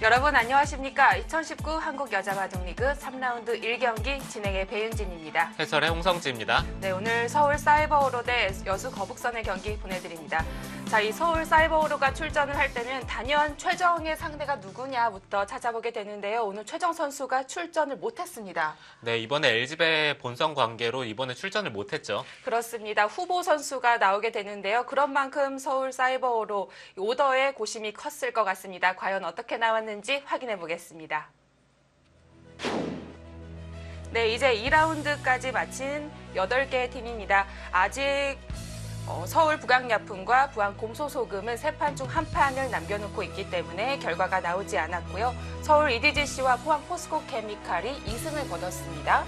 여러분 안녕하십니까? 2019 한국여자바둑리그 3라운드 1경기 진행의 배윤진입니다. 해설의 홍성지입니다. 네, 오늘 서울 사이버오로 대 여수 거북선의 경기 보내드립니다. 자, 이 서울 사이버오로가 출전을 할 때면 단연 최정의 상대가 누구냐부터 찾아보게 되는데요. 오늘 최정 선수가 출전을 못했습니다. 네, 이번에 LG배 본선 관계로 이번에 출전을 못했죠. 그렇습니다. 후보 선수가 나오게 되는데요. 그런 만큼 서울 사이버오로 오더의 고심이 컸을 것 같습니다. 과연 어떻게 나왔는지 확인해 보겠습니다. 네, 이제 2라운드까지 마친 8개의 팀입니다. 아직 서울 부강약품과 부안 곰소소금은 3판 중 1판을 남겨놓고 있기 때문에 결과가 나오지 않았고요. 서울 EDGC와 포항 포스코케미칼이 2승을 거뒀습니다.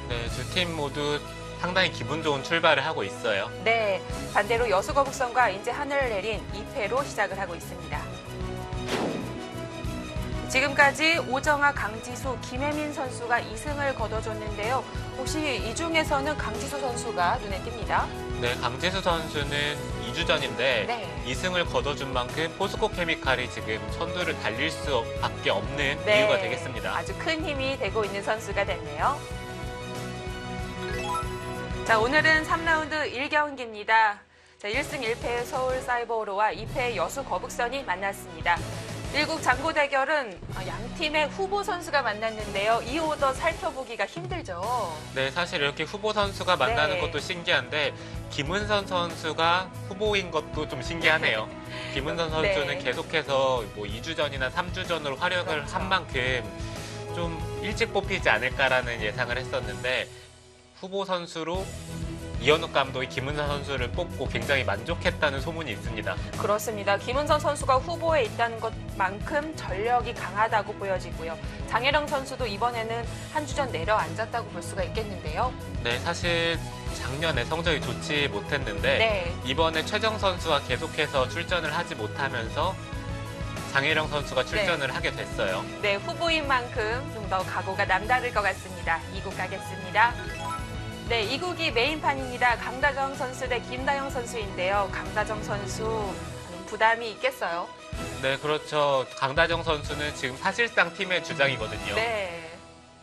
네, 두 팀 모두 상당히 기분 좋은 출발을 하고 있어요. 네, 반대로 여수거북선과 인제 하늘을 내린 2패로 시작을 하고 있습니다. 지금까지 오정아, 강지수, 김혜민 선수가 2승을 거둬줬는데요. 혹시 이 중에서는 강지수 선수가 눈에 띕니다. 네, 강지수 선수는 2주 전인데 네. 2승을 거둬준 만큼 포스코케미칼이 지금 선두를 달릴 수밖에 없는 네, 이유가 되겠습니다. 아주 큰 힘이 되고 있는 선수가 됐네요. 자, 오늘은 3라운드 1경기입니다. 자, 1승 1패의 서울 사이버오로와 2패의 여수 거북선이 만났습니다. 1국 장고 대결은 양 팀의 후보 선수가 만났는데요. 이 오더 살펴보기가 힘들죠. 네, 사실 이렇게 후보 선수가 만나는 네. 것도 신기한데 김은선 선수가 후보인 것도 좀 신기하네요. 김은선 선수는 네. 계속해서 뭐 2주 전이나 3주 전으로 활약을 그렇죠. 한 만큼 좀 일찍 뽑히지 않을까라는 예상을 했었는데 후보 선수로 이현욱 감독이 김은선 선수를 뽑고 굉장히 만족했다는 소문이 있습니다. 그렇습니다. 김은선 선수가 후보에 있다는 것만큼 전력이 강하다고 보여지고요. 장혜령 선수도 이번에는 한 주 전 내려앉았다고 볼 수가 있겠는데요. 네, 사실 작년에 성적이 좋지 못했는데 네. 이번에 최정 선수가 계속해서 출전을 하지 못하면서 장혜령 선수가 출전을 하게 됐어요. 네, 후보인 만큼 좀 더 각오가 남다를 것 같습니다. 2국 가겠습니다. 네, 2국이 메인판입니다. 강다정 선수 대 김다영 선수인데요. 강다정 선수 부담이 있겠어요. 네, 그렇죠. 강다정 선수는 지금 사실상 팀의 주장이거든요. 네.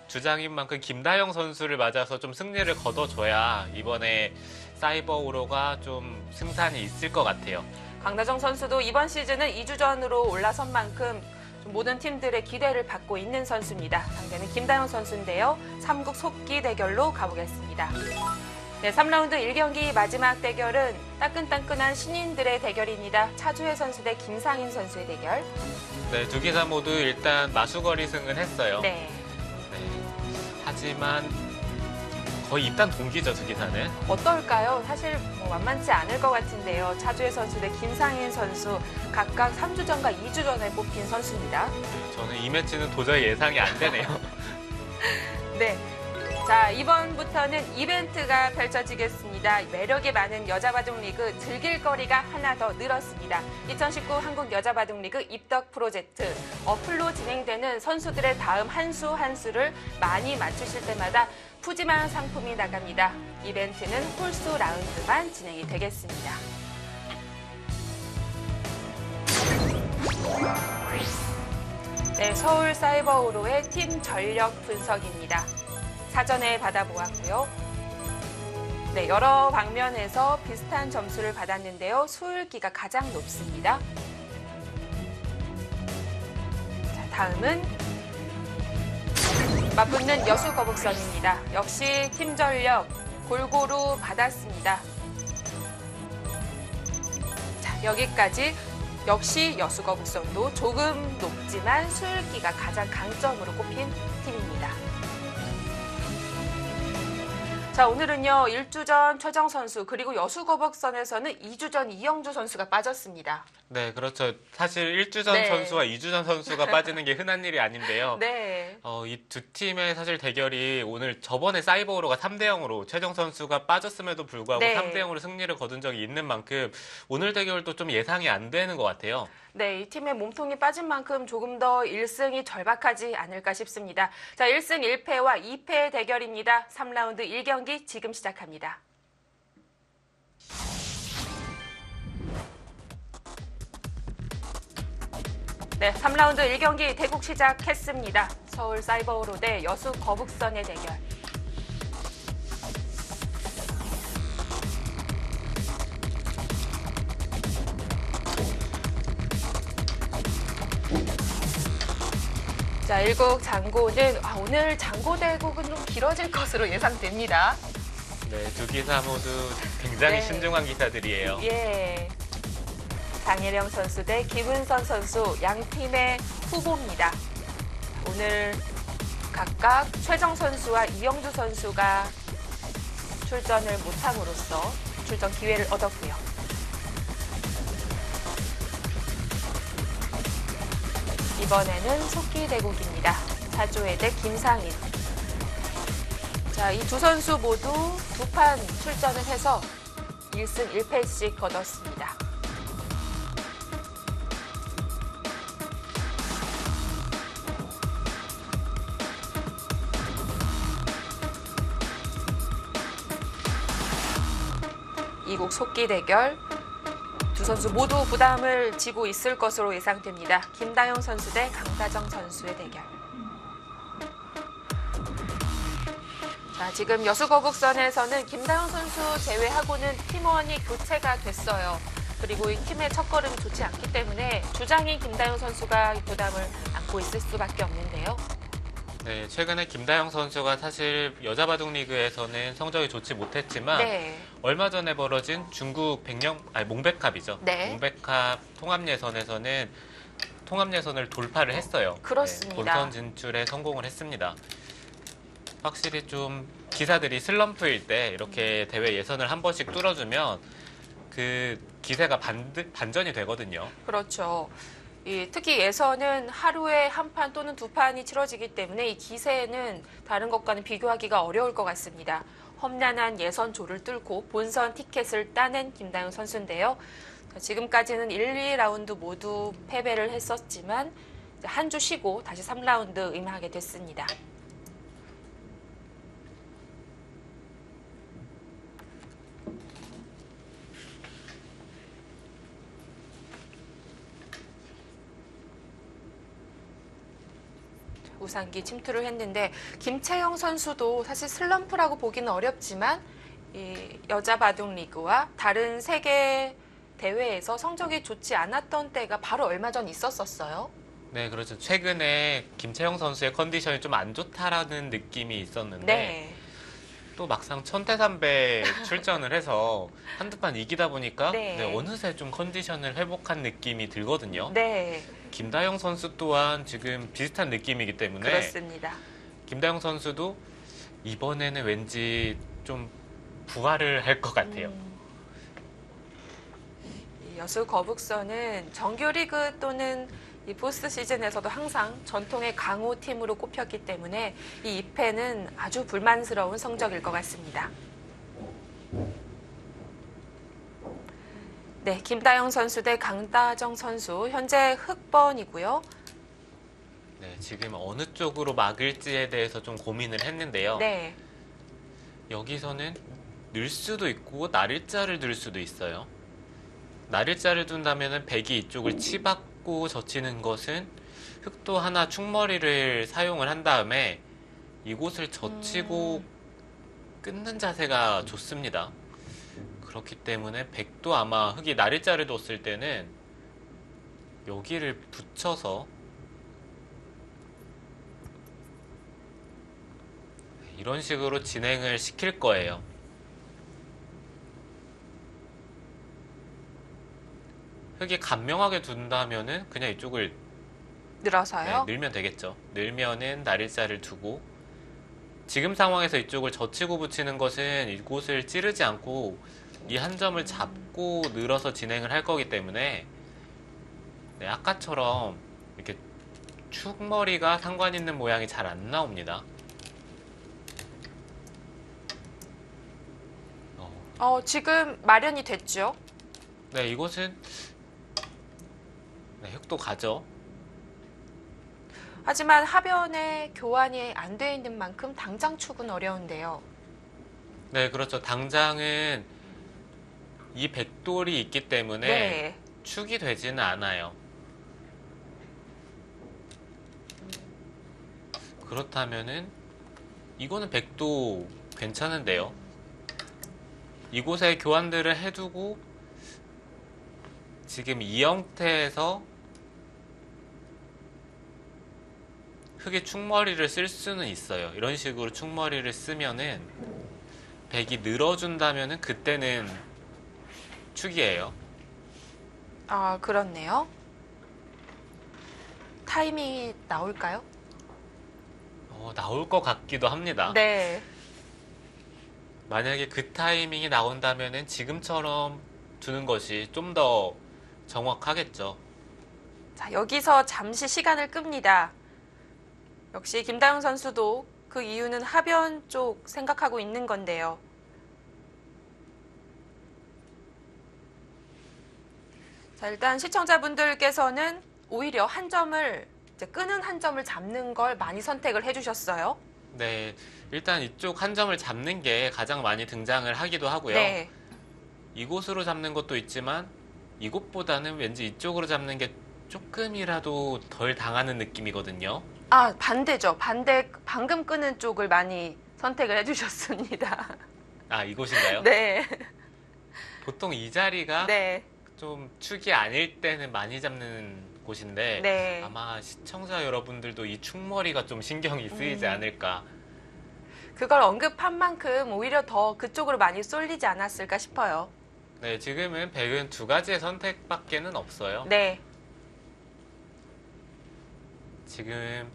주장인 만큼 김다영 선수를 맞아서 좀 승리를 거둬줘야 이번에 사이버오로가 좀 승산이 있을 것 같아요. 강다정 선수도 이번 시즌은 2주 전으로 올라선 만큼 좀 모든 팀들의 기대를 받고 있는 선수입니다. 상대는 김다영 선수인데요. 3국 속기 대결로 가보겠습니다. 네, 3라운드 1경기 마지막 대결은 따끈따끈한 신인들의 대결입니다. 차주혜 선수 대 김상인 선수의 대결. 네, 두 기사 모두 일단 마수거리 승은 했어요. 네. 네, 하지만 거의 입단 동기죠, 두 기사는. 어떨까요? 사실 뭐 만만치 않을 것 같은데요. 차주혜 선수 대 김상인 선수 각각 3주 전과 2주 전에 뽑힌 선수입니다. 저는 이 매치는 도저히 예상이 안 되네요. 네. 자, 이번부터는 이벤트가 펼쳐지겠습니다. 매력이 많은 여자바둑리그 즐길 거리가 하나 더 늘었습니다. 2019 한국여자바둑리그 입덕 프로젝트. 어플로 진행되는 선수들의 다음 한 수 한 수를 많이 맞추실 때마다 푸짐한 상품이 나갑니다. 이벤트는 홀수 라운드만 진행이 되겠습니다. 네, 서울 사이버오로의 팀 전력 분석입니다. 사전에 받아보았고요. 네, 여러 방면에서 비슷한 점수를 받았는데요. 소율기가 가장 높습니다. 자, 다음은 맞붙는 여수 거북선입니다. 역시 팀 전력 골고루 받았습니다. 자, 여기까지 역시 여수 거북선도 조금 높지만 소율기가 가장 강점으로 꼽힌 팀입니다. 자, 오늘은요 1주 전 최정 선수 그리고 여수 거북선에서는 2주 전 이영주 선수가 빠졌습니다. 네, 그렇죠. 사실 1주 전 네. 선수와 2주 전 선수가 빠지는 게 흔한 일이 아닌데요. 네. 이 두 팀의 사실 대결이 오늘 저번에 사이버오로가 3대 0으로 최정 선수가 빠졌음에도 불구하고 네. 3대 0으로 승리를 거둔 적이 있는 만큼 오늘 대결도 좀 예상이 안 되는 것 같아요. 네, 이 팀의 몸통이 빠진 만큼 조금 더 1승이 절박하지 않을까 싶습니다. 자, 1승 1패와 2패의 대결입니다. 3라운드 1경기 지금 시작합니다. 네, 3라운드 1경기 대국 시작했습니다. 서울 사이버로 대 여수 거북선의 대결. 자, 1국 장고는 오늘 장고 대국은 좀 길어질 것으로 예상됩니다. 네, 두 기사 모두 굉장히 네. 신중한 기사들이에요. 예. 장혜령 선수 대 김은선 선수 양 팀의 후보입니다. 오늘 각각 최정 선수와 이영주 선수가 출전을 못함으로써 출전 기회를 얻었고요. 이번에는 속기 대국입니다. 차조회 대 김상인. 자, 이 두 선수 모두 두 판 출전을 해서 1승 1패씩 거뒀습니다. 이국 속기 대결. 두 선수 모두 부담을 지고 있을 것으로 예상됩니다. 김다영 선수 대 강다정 선수의 대결. 자, 지금 여수 거북선에서는 김다영 선수 제외하고는 팀원이 교체가 됐어요. 그리고 이 팀의 첫걸음이 좋지 않기 때문에 주장인 김다영 선수가 부담을 안고 있을 수밖에 없는데요. 네, 최근에 김다영 선수가 사실 여자 바둑 리그에서는 성적이 좋지 못했지만 네. 얼마 전에 벌어진 중국 몽백컵이죠. 네. 몽백컵 통합 예선에서는 통합 예선을 돌파를 했어요. 그렇습니다. 네, 본선 진출에 성공을 했습니다. 확실히 좀 기사들이 슬럼프일 때 이렇게 대회 예선을 한 번씩 뚫어주면 그 기세가 반전이 되거든요. 그렇죠. 특히 예선은 하루에 한 판 또는 두 판이 치러지기 때문에 이 기세는 다른 것과는 비교하기가 어려울 것 같습니다. 험난한 예선 조를 뚫고 본선 티켓을 따낸 김다영 선수인데요. 지금까지는 1, 2라운드 모두 패배를 했었지만 한 주 쉬고 다시 3라운드 임하게 됐습니다. 우상기 침투를 했는데 김채영 선수도 사실 슬럼프라고 보기는 어렵지만 이 여자 바둑 리그와 다른 세계 대회에서 성적이 좋지 않았던 때가 바로 얼마 전 있었었어요. 네, 그렇죠. 최근에 김채영 선수의 컨디션이 좀 안 좋다라는 느낌이 있었는데 네. 또 막상 천태삼배 출전을 해서 한두 판 이기다 보니까 네. 어느새 좀 컨디션을 회복한 느낌이 들거든요. 네, 김다영 선수 또한 지금 비슷한 느낌이기 때문에 그렇습니다. 김다영 선수도 이번에는 왠지 좀 부활을 할 것 같아요. 이 여수 거북선은 정규리그 또는 이 포스트 시즌에서도 항상 전통의 강호 팀으로 꼽혔기 때문에 이 2패는 아주 불만스러운 성적일 것 같습니다. 네, 김다영 선수 대 강다정 선수 현재 흑번이고요. 네, 지금 어느 쪽으로 막을지에 대해서 좀 고민을 했는데요. 네, 여기서는 늘 수도 있고 날일자를 둘 수도 있어요. 날일자를 둔다면 백이 이쪽을 치받고 젖히는 것은 흑도 하나 충머리를 사용을 한 다음에 이곳을 젖히고 끊는 자세가 좋습니다. 그렇기 때문에 백도 아마 흑이 날일자를 뒀을 때는 여기를 붙여서 이런 식으로 진행을 시킬 거예요. 흑이 간명하게 둔다면은 그냥 이쪽을 늘어서요. 늘면 되겠죠. 늘면은 날일자를 두고 지금 상황에서 이쪽을 젖히고 붙이는 것은 이곳을 찌르지 않고 이 한 점을 잡고 늘어서 진행을 할 거기 때문에 아까처럼 이렇게 축머리가 상관 있는 모양이 잘 안 나옵니다. 지금 마련이 됐죠. 네, 이곳은 흑도 가죠. 하지만 하변에 교환이 안 돼 있는 만큼 당장 축은 어려운데요. 네, 그렇죠. 당장은 이 백돌이 있기 때문에 네. 축이 되지는 않아요. 그렇다면은 이거는 백도 괜찮은데요. 이곳에 교환들을 해두고 지금 이 형태에서 흑이 축머리를 쓸 수는 있어요. 이런 식으로 축머리를 쓰면은 백이 늘어준다면은 그때는 축이에요. 아, 그렇네요. 타이밍이 나올까요? 나올 것 같기도 합니다. 네. 만약에 그 타이밍이 나온다면은 지금처럼 두는 것이 좀 더 정확하겠죠. 자, 여기서 잠시 시간을 끕니다. 역시 김다영 선수도 그 이유는 하변 쪽 생각하고 있는 건데요. 자, 일단 시청자분들께서는 오히려 한 점을, 이제 끄는 한 점을 잡는 걸 많이 선택을 해주셨어요. 네, 일단 이쪽 한 점을 잡는 게 가장 많이 등장을 하기도 하고요. 네. 이곳으로 잡는 것도 있지만 이곳보다는 왠지 이쪽으로 잡는 게 조금이라도 덜 당하는 느낌이거든요. 아, 반대죠. 반대, 방금 끄는 쪽을 많이 선택을 해주셨습니다. 아, 이곳인가요? 네. 보통 이 자리가 네. 좀 축이 아닐 때는 많이 잡는 곳인데 네. 아마 시청자 여러분들도 이 축머리가 좀 신경이 쓰이지 않을까. 그걸 언급한 만큼 오히려 더 그쪽으로 많이 쏠리지 않았을까 싶어요. 네, 지금은 백은 두 가지의 선택밖에는 없어요. 네. 지금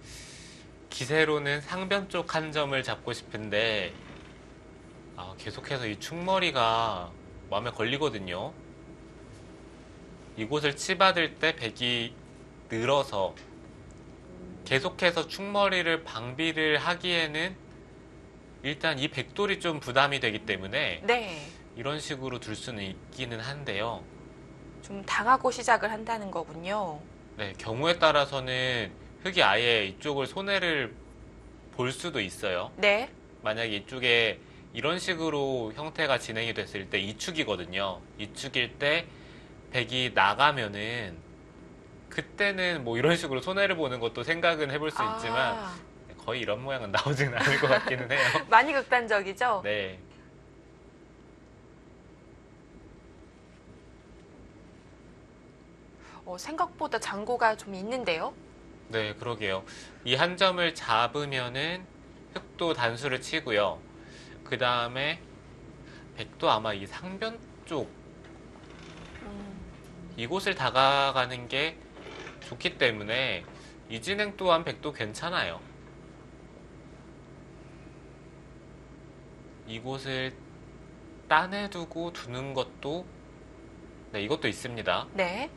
기세로는 상변 쪽 한 점을 잡고 싶은데 계속해서 이 축머리가 마음에 걸리거든요. 이곳을 치받을 때 백이 늘어서 계속해서 축머리를 방비를 하기에는 일단 이 백돌이 좀 부담이 되기 때문에 네. 이런 식으로 둘 수는 있기는 한데요. 좀 당하고 시작을 한다는 거군요. 네, 경우에 따라서는 흑이 아예 이쪽을 손해를 볼 수도 있어요. 네. 만약에 이쪽에 이런 식으로 형태가 진행이 됐을 때 이축이거든요. 이축일 때 백이 나가면은 그때는 뭐 이런 식으로 손해를 보는 것도 생각은 해볼 수 있지만 거의 이런 모양은 나오지는 않을 것 같기는 해요. 많이 극단적이죠? 네. 생각보다 잔고가 좀 있는데요? 네, 그러게요. 이 한 점을 잡으면은 흑도 단수를 치고요. 그 다음에 백도 아마 이 상변 쪽 이곳을 다가가는 게 좋기 때문에 이 진행 또한 백도 괜찮아요. 이곳을 따내두고 두는 것도 네, 이것도 있습니다. 네.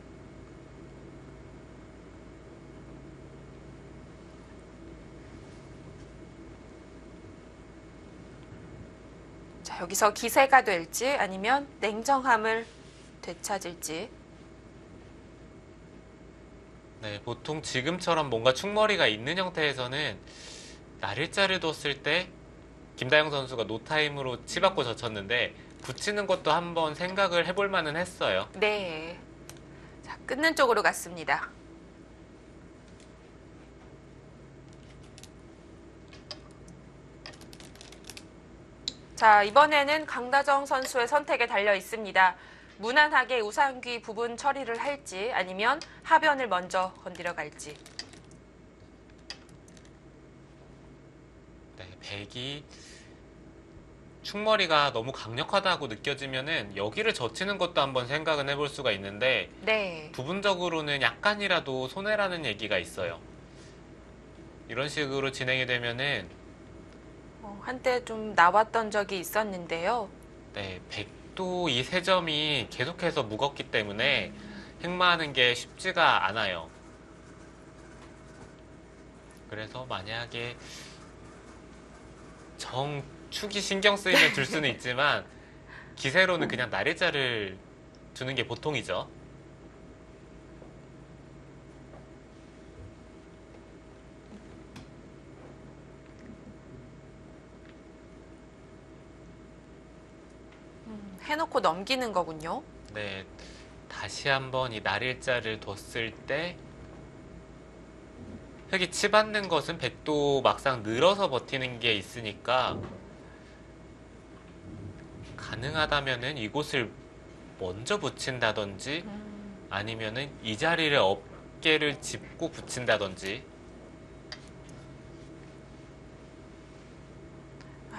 자, 여기서 기세가 될지 아니면 냉정함을 되찾을지. 네, 보통 지금처럼 뭔가 축머리가 있는 형태에서는 날일자를 뒀을 때 김다영 선수가 노타임으로 치받고 젖혔는데 붙이는 것도 한번 생각을 해볼 만은 했어요. 네. 자, 끊는 쪽으로 갔습니다. 자, 이번에는 강다정 선수의 선택에 달려 있습니다. 무난하게 우상귀 부분 처리를 할지 아니면 하변을 먼저 건드려 갈지. 네, 백이 축머리가 너무 강력하다고 느껴지면은 여기를 젖히는 것도 한번 생각은 해볼 수가 있는데 네. 부분적으로는 약간이라도 손해라는 얘기가 있어요. 이런 식으로 진행이 되면은 한때 좀 나왔던 적이 있었는데요. 네, 백도 이 세 점이 계속해서 무겁기 때문에 흑마하는 게 쉽지가 않아요. 그래서 만약에 축이 신경 쓰이면 줄 수는 있지만 기세로는 그냥 날일자를 두는 게 보통이죠. 해놓고 넘기는 거군요. 네, 다시 한번 이 날일자를 뒀을 때 흙이 치받는 것은 백도 막상 늘어서 버티는 게 있으니까 가능하다면은 이곳을 먼저 붙인다든지 아니면은 이 자리를 어깨를 짚고 붙인다든지.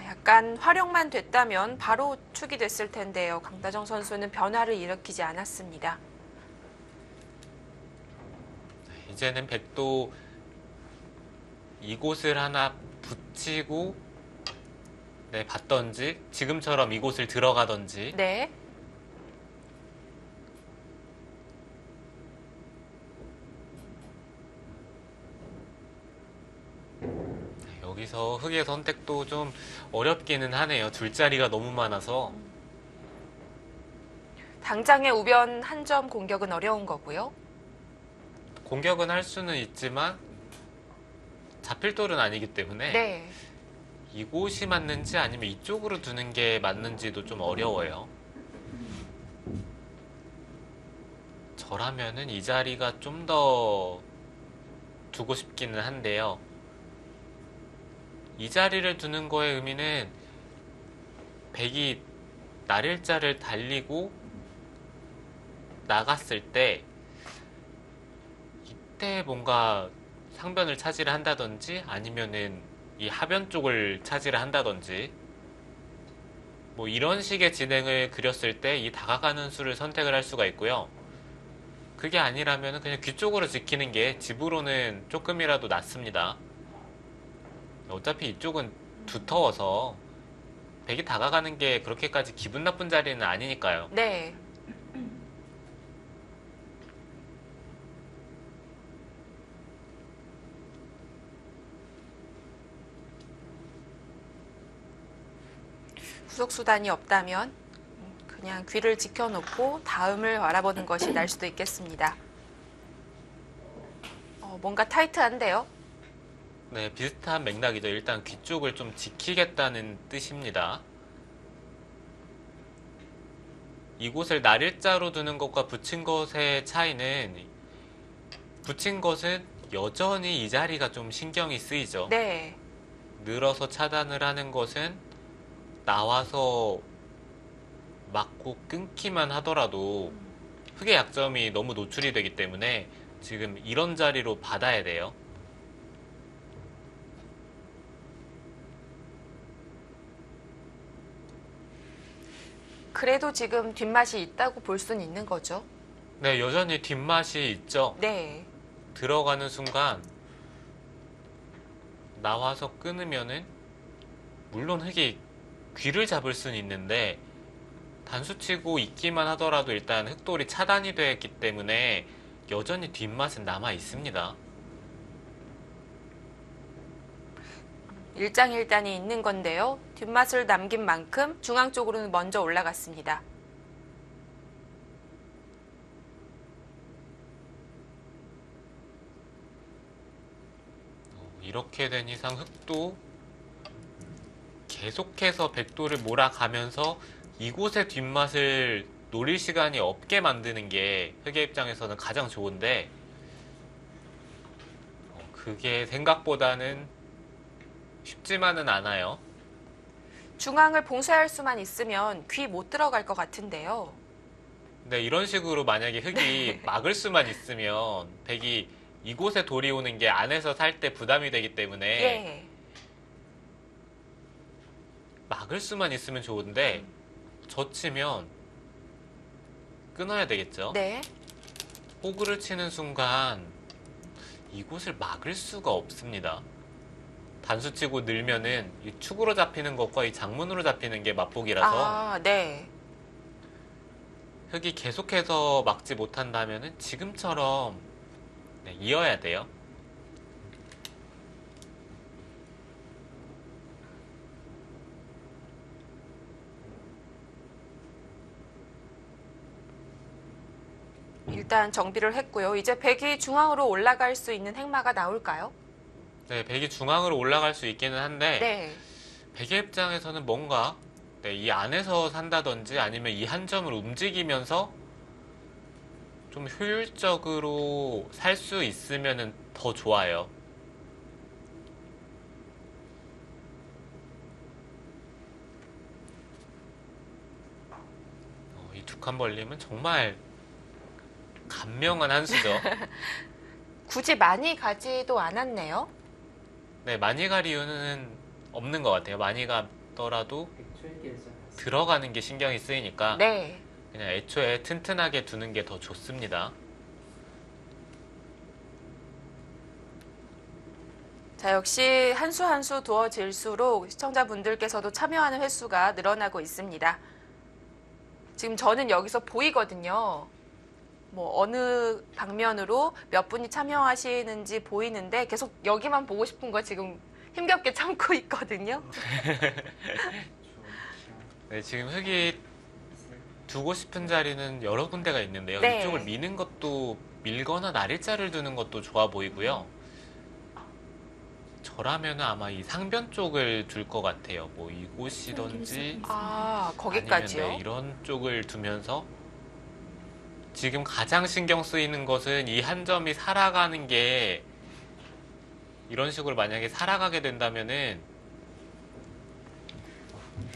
약간 활용만 됐다면 바로 축이 됐을 텐데요. 강다정 선수는 변화를 일으키지 않았습니다. 이제는 백도 이곳을 하나 붙이고 받던지 지금처럼 이곳을 들어가던지. 네. 여기서 흙의 선택도 좀 어렵기는 하네요. 줄자리가 너무 많아서. 당장의 우변 한 점 공격은 어려운 거고요. 공격은 할 수는 있지만 잡힐 돌은 아니기 때문에 네. 이곳이 맞는지 아니면 이쪽으로 두는 게 맞는지도 좀 어려워요. 저라면은 이 자리가 좀 더 두고 싶기는 한데요. 이 자리를 두는 거의 의미는 백이 날일자를 달리고 나갔을 때 이때 뭔가 상변을 차지를 한다든지 아니면은 이 하변 쪽을 차지를 한다든지 뭐 이런 식의 진행을 그렸을 때 이 다가가는 수를 선택을 할 수가 있고요. 그게 아니라면 그냥 귀 쪽으로 지키는 게 집으로는 조금이라도 낫습니다. 어차피 이쪽은 두터워서 백이 다가가는 게 그렇게까지 기분 나쁜 자리는 아니니까요. 네. 후속 수단이 없다면 그냥 귀를 지켜놓고 다음을 바라보는 것이 날 수도 있겠습니다. 뭔가 타이트한데요? 네, 비슷한 맥락이죠. 일단 귀 쪽을 좀 지키겠다는 뜻입니다. 이곳을 날일자로 두는 것과 붙인 것의 차이는 붙인 것은 여전히 이 자리가 좀 신경이 쓰이죠. 네. 늘어서 차단을 하는 것은 나와서 막고 끊기만 하더라도 흙의 약점이 너무 노출이 되기 때문에 지금 이런 자리로 받아야 돼요. 그래도 지금 뒷맛이 있다고 볼 수는 있는 거죠. 네, 여전히 뒷맛이 있죠. 네. 들어가는 순간 나와서 끊으면은 물론 흙이 귀를 잡을 수는 있는데 단수치고 있기만 하더라도 일단 흙돌이 차단이 되어 있기 때문에 여전히 뒷맛은 남아 있습니다. 일장일단이 있는 건데요. 뒷맛을 남긴 만큼 중앙 쪽으로는 먼저 올라갔습니다. 이렇게 된 이상 흙도 계속해서 백도를 몰아가면서 이곳의 뒷맛을 노릴 시간이 없게 만드는 게 흙의 입장에서는 가장 좋은데 그게 생각보다는 쉽지만은 않아요. 중앙을 봉쇄할 수만 있으면 귀 못 들어갈 것 같은데요. 네, 이런 식으로 만약에 흙이 막을 수만 있으면 백이 이곳에 돌이 오는 게 안에서 살 때 부담이 되기 때문에 예. 막을 수만 있으면 좋은데 젖히면 끊어야 되겠죠. 네. 호구를 치는 순간 이곳을 막을 수가 없습니다. 단수치고 늘면은 이 축으로 잡히는 것과 이 장문으로 잡히는 게 맞보기라서 아, 네. 흙이 계속해서 막지 못한다면은 지금처럼 이어야 돼요. 일단 정비를 했고요. 이제 백이 중앙으로 올라갈 수 있는 행마가 나올까요? 네, 백이 중앙으로 올라갈 수 있기는 한데 네. 백의 입장에서는 뭔가 이 안에서 산다든지 아니면 이 한 점을 움직이면서 좀 효율적으로 살 수 있으면 더 좋아요. 한 벌림은 정말 감명한 한 수죠. 굳이 많이 가지도 않았네요. 네, 많이 갈 이유는 없는 것 같아요. 많이 가더라도 들어가는 게 신경이 쓰이니까 네. 그냥 애초에 튼튼하게 두는 게 더 좋습니다. 자, 역시 한 수 한 수 두어질수록 시청자분들께서도 참여하는 횟수가 늘어나고 있습니다. 지금 저는 여기서 보이거든요. 뭐 어느 방면으로 몇 분이 참여하시는지 보이는데 계속 여기만 보고 싶은 거 지금 힘겹게 참고 있거든요. 네, 지금 흙이 두고 싶은 자리는 여러 군데가 있는데요. 네. 이쪽을 미는 것도 밀거나 날일자를 두는 것도 좋아 보이고요. 저라면 아마 이 상변 쪽을 둘 것 같아요. 뭐 이곳이든지 아, 아니면 거기까지요? 네, 이런 쪽을 두면서 지금 가장 신경 쓰이는 것은 이 한 점이 살아가는 게 이런 식으로 만약에 살아가게 된다면은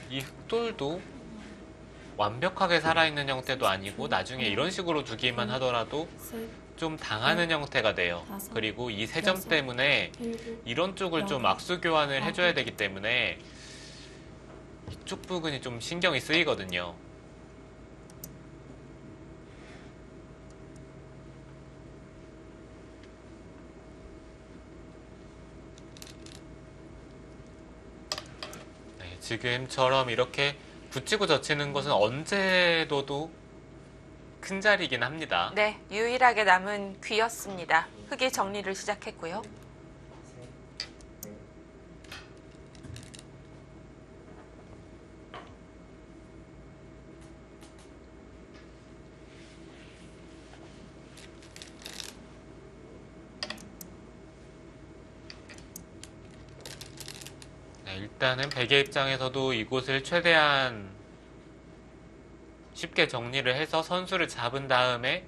이 흙돌도 완벽하게 살아있는 형태도 아니고 나중에 이런 식으로 두기만 하더라도 좀 당하는 형태가 돼요. 그리고 이 세 점 때문에 이런 쪽을 좀 악수 교환을 해줘야 되기 때문에 이쪽 부분이 좀 신경이 쓰이거든요. 네, 지금처럼 이렇게 붙이고 젖히는 것은 언제 둬도 큰 자리이긴 합니다. 네, 유일하게 남은 귀였습니다. 흙이 정리를 시작했고요. 네, 일단은 베개 입장에서도 이곳을 최대한 쉽게 정리를 해서 선수를 잡은 다음에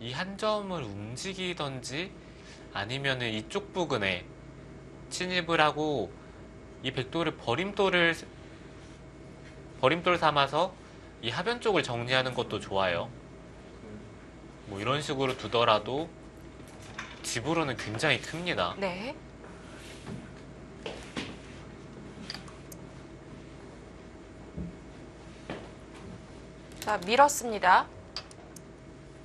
이 한 점을 움직이던지 아니면은 이쪽 부근에 침입을 하고 이 백돌을 버림돌 삼아서 이 하변 쪽을 정리하는 것도 좋아요. 뭐 이런 식으로 두더라도 집으로는 굉장히 큽니다. 네. 자, 밀었습니다.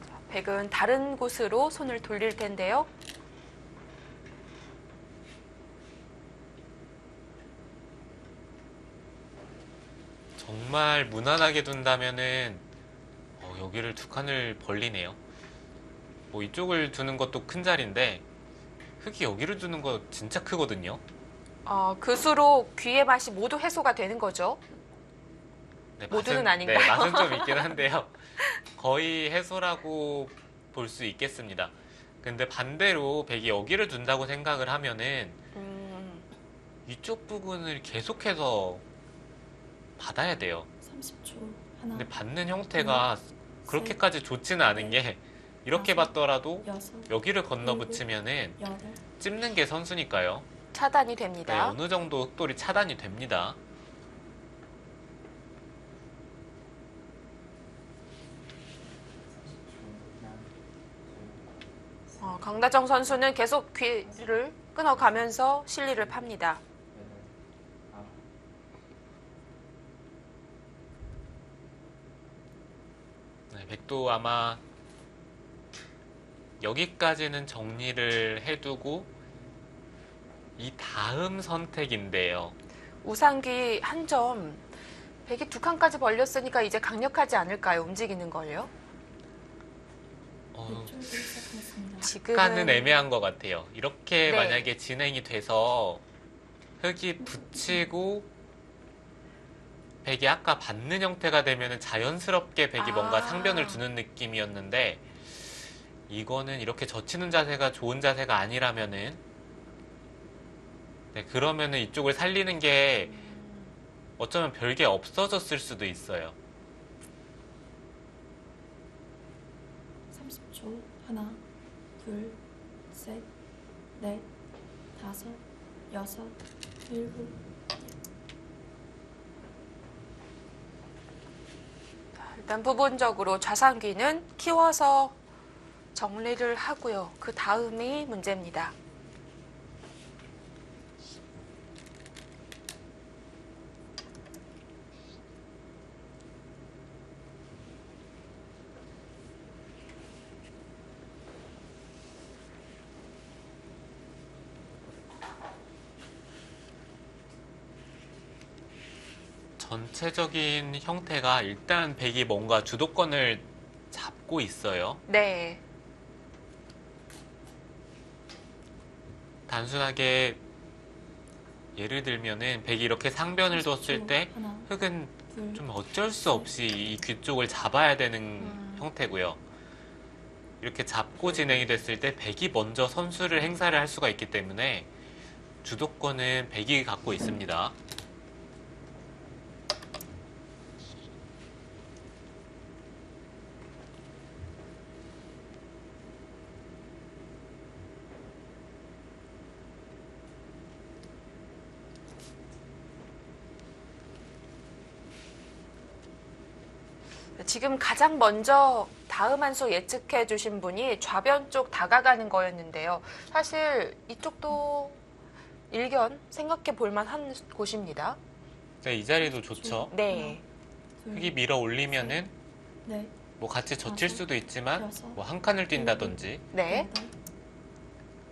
자, 백은 다른 곳으로 손을 돌릴 텐데요. 정말 무난하게 둔다면은 여기를 두 칸을 벌리네요. 뭐 이쪽을 두는 것도 큰 자리인데 흙이 여기를 두는 거 진짜 크거든요. 그 수로 귀의 맛이 모두 해소가 되는 거죠. 네, 모두는 맛은, 아닌가요? 네, 맛은 좀 있긴 한데요. 거의 해소라고 볼 수 있겠습니다. 근데 반대로 백이 여기를 둔다고 생각을 하면은 이쪽 부분을 계속해서 받아야 돼요. 30초. 하나. 근데 받는 형태가 그렇게까지 좋지는 않은 게 이렇게 받더라도 여섯. 여기를 건너 붙이면은 여덟. 찝는 게 선수니까요. 차단이 네, 됩니다. 어느 정도 흑돌이 차단이 됩니다. 강다정 선수는 계속 귀를 끊어가면서 실리를 팝니다. 네, 백도 아마 여기까지는 정리를 해두고 이 다음 선택인데요. 우상귀 한 점, 백이 두 칸까지 벌렸으니까 이제 강력하지 않을까요? 움직이는 걸요? 이쪽으로 시작하겠습니다. 약간은 지금은 애매한 것 같아요. 이렇게 네. 만약에 진행이 돼서 흙이 붙이고 백이 아까 받는 형태가 되면 자연스럽게 백이 뭔가 상변을 두는 느낌이었는데 이거는 이렇게 젖히는 자세가 좋은 자세가 아니라면은 네, 그러면은 이쪽을 살리는 게 어쩌면 별게 없어졌을 수도 있어요. 30초. 하나, 둘, 셋, 넷, 다섯, 여섯, 일곱. 일단 부분적으로 좌상귀는 키워서 정리를 하고요. 그 다음이 문제입니다. 전체적인 형태가 일단 백이 뭔가 주도권을 잡고 있어요. 네. 단순하게 예를 들면은 백이 이렇게 상변을 뒀을 때 하나, 흑은 둘, 좀 어쩔 수 없이 이 귀 쪽을 잡아야 되는 형태고요. 이렇게 잡고 진행이 됐을 때 백이 먼저 선수를 행사를 할 수가 있기 때문에 주도권은 백이 갖고 있습니다. 지금 가장 먼저 다음 한 수 예측해 주신 분이 좌변 쪽 다가가는 거였는데요. 사실 이쪽도 일견 생각해 볼 만한 곳입니다. 네, 이 자리도 좋죠. 네. 흑이 밀어 올리면은 넷, 뭐 같이 젖힐 수도 있지만 여섯, 뭐 한 칸을 뛴다든지 네. 여덟,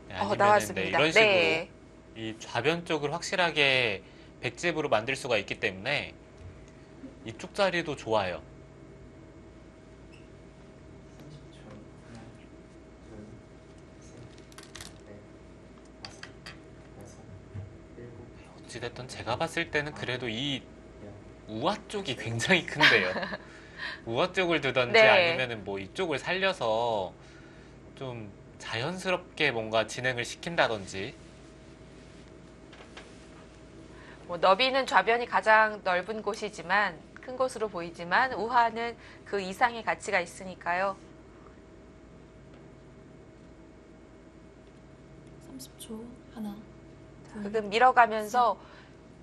네, 아니면은 나왔습니다. 네, 이런 식으로 네. 이 좌변 쪽을 확실하게 백집으로 만들 수가 있기 때문에 이쪽 자리도 좋아요. 30초. 하나, 둘, 셋, 넷, 다섯, 여섯, 일곱, 어찌됐든 제가 봤을 때는 그래도 이 열. 우아 쪽이 굉장히 큰데요. 우아 쪽을 두던지 네. 아니면은 뭐 이쪽을 살려서 좀 자연스럽게 뭔가 진행을 시킨다든지. 뭐 너비는 좌변이 가장 넓은 곳이지만 큰 곳으로 보이지만 우하는 그 이상의 가치가 있으니까요. 30초. 하나, 흑은 밀어가면서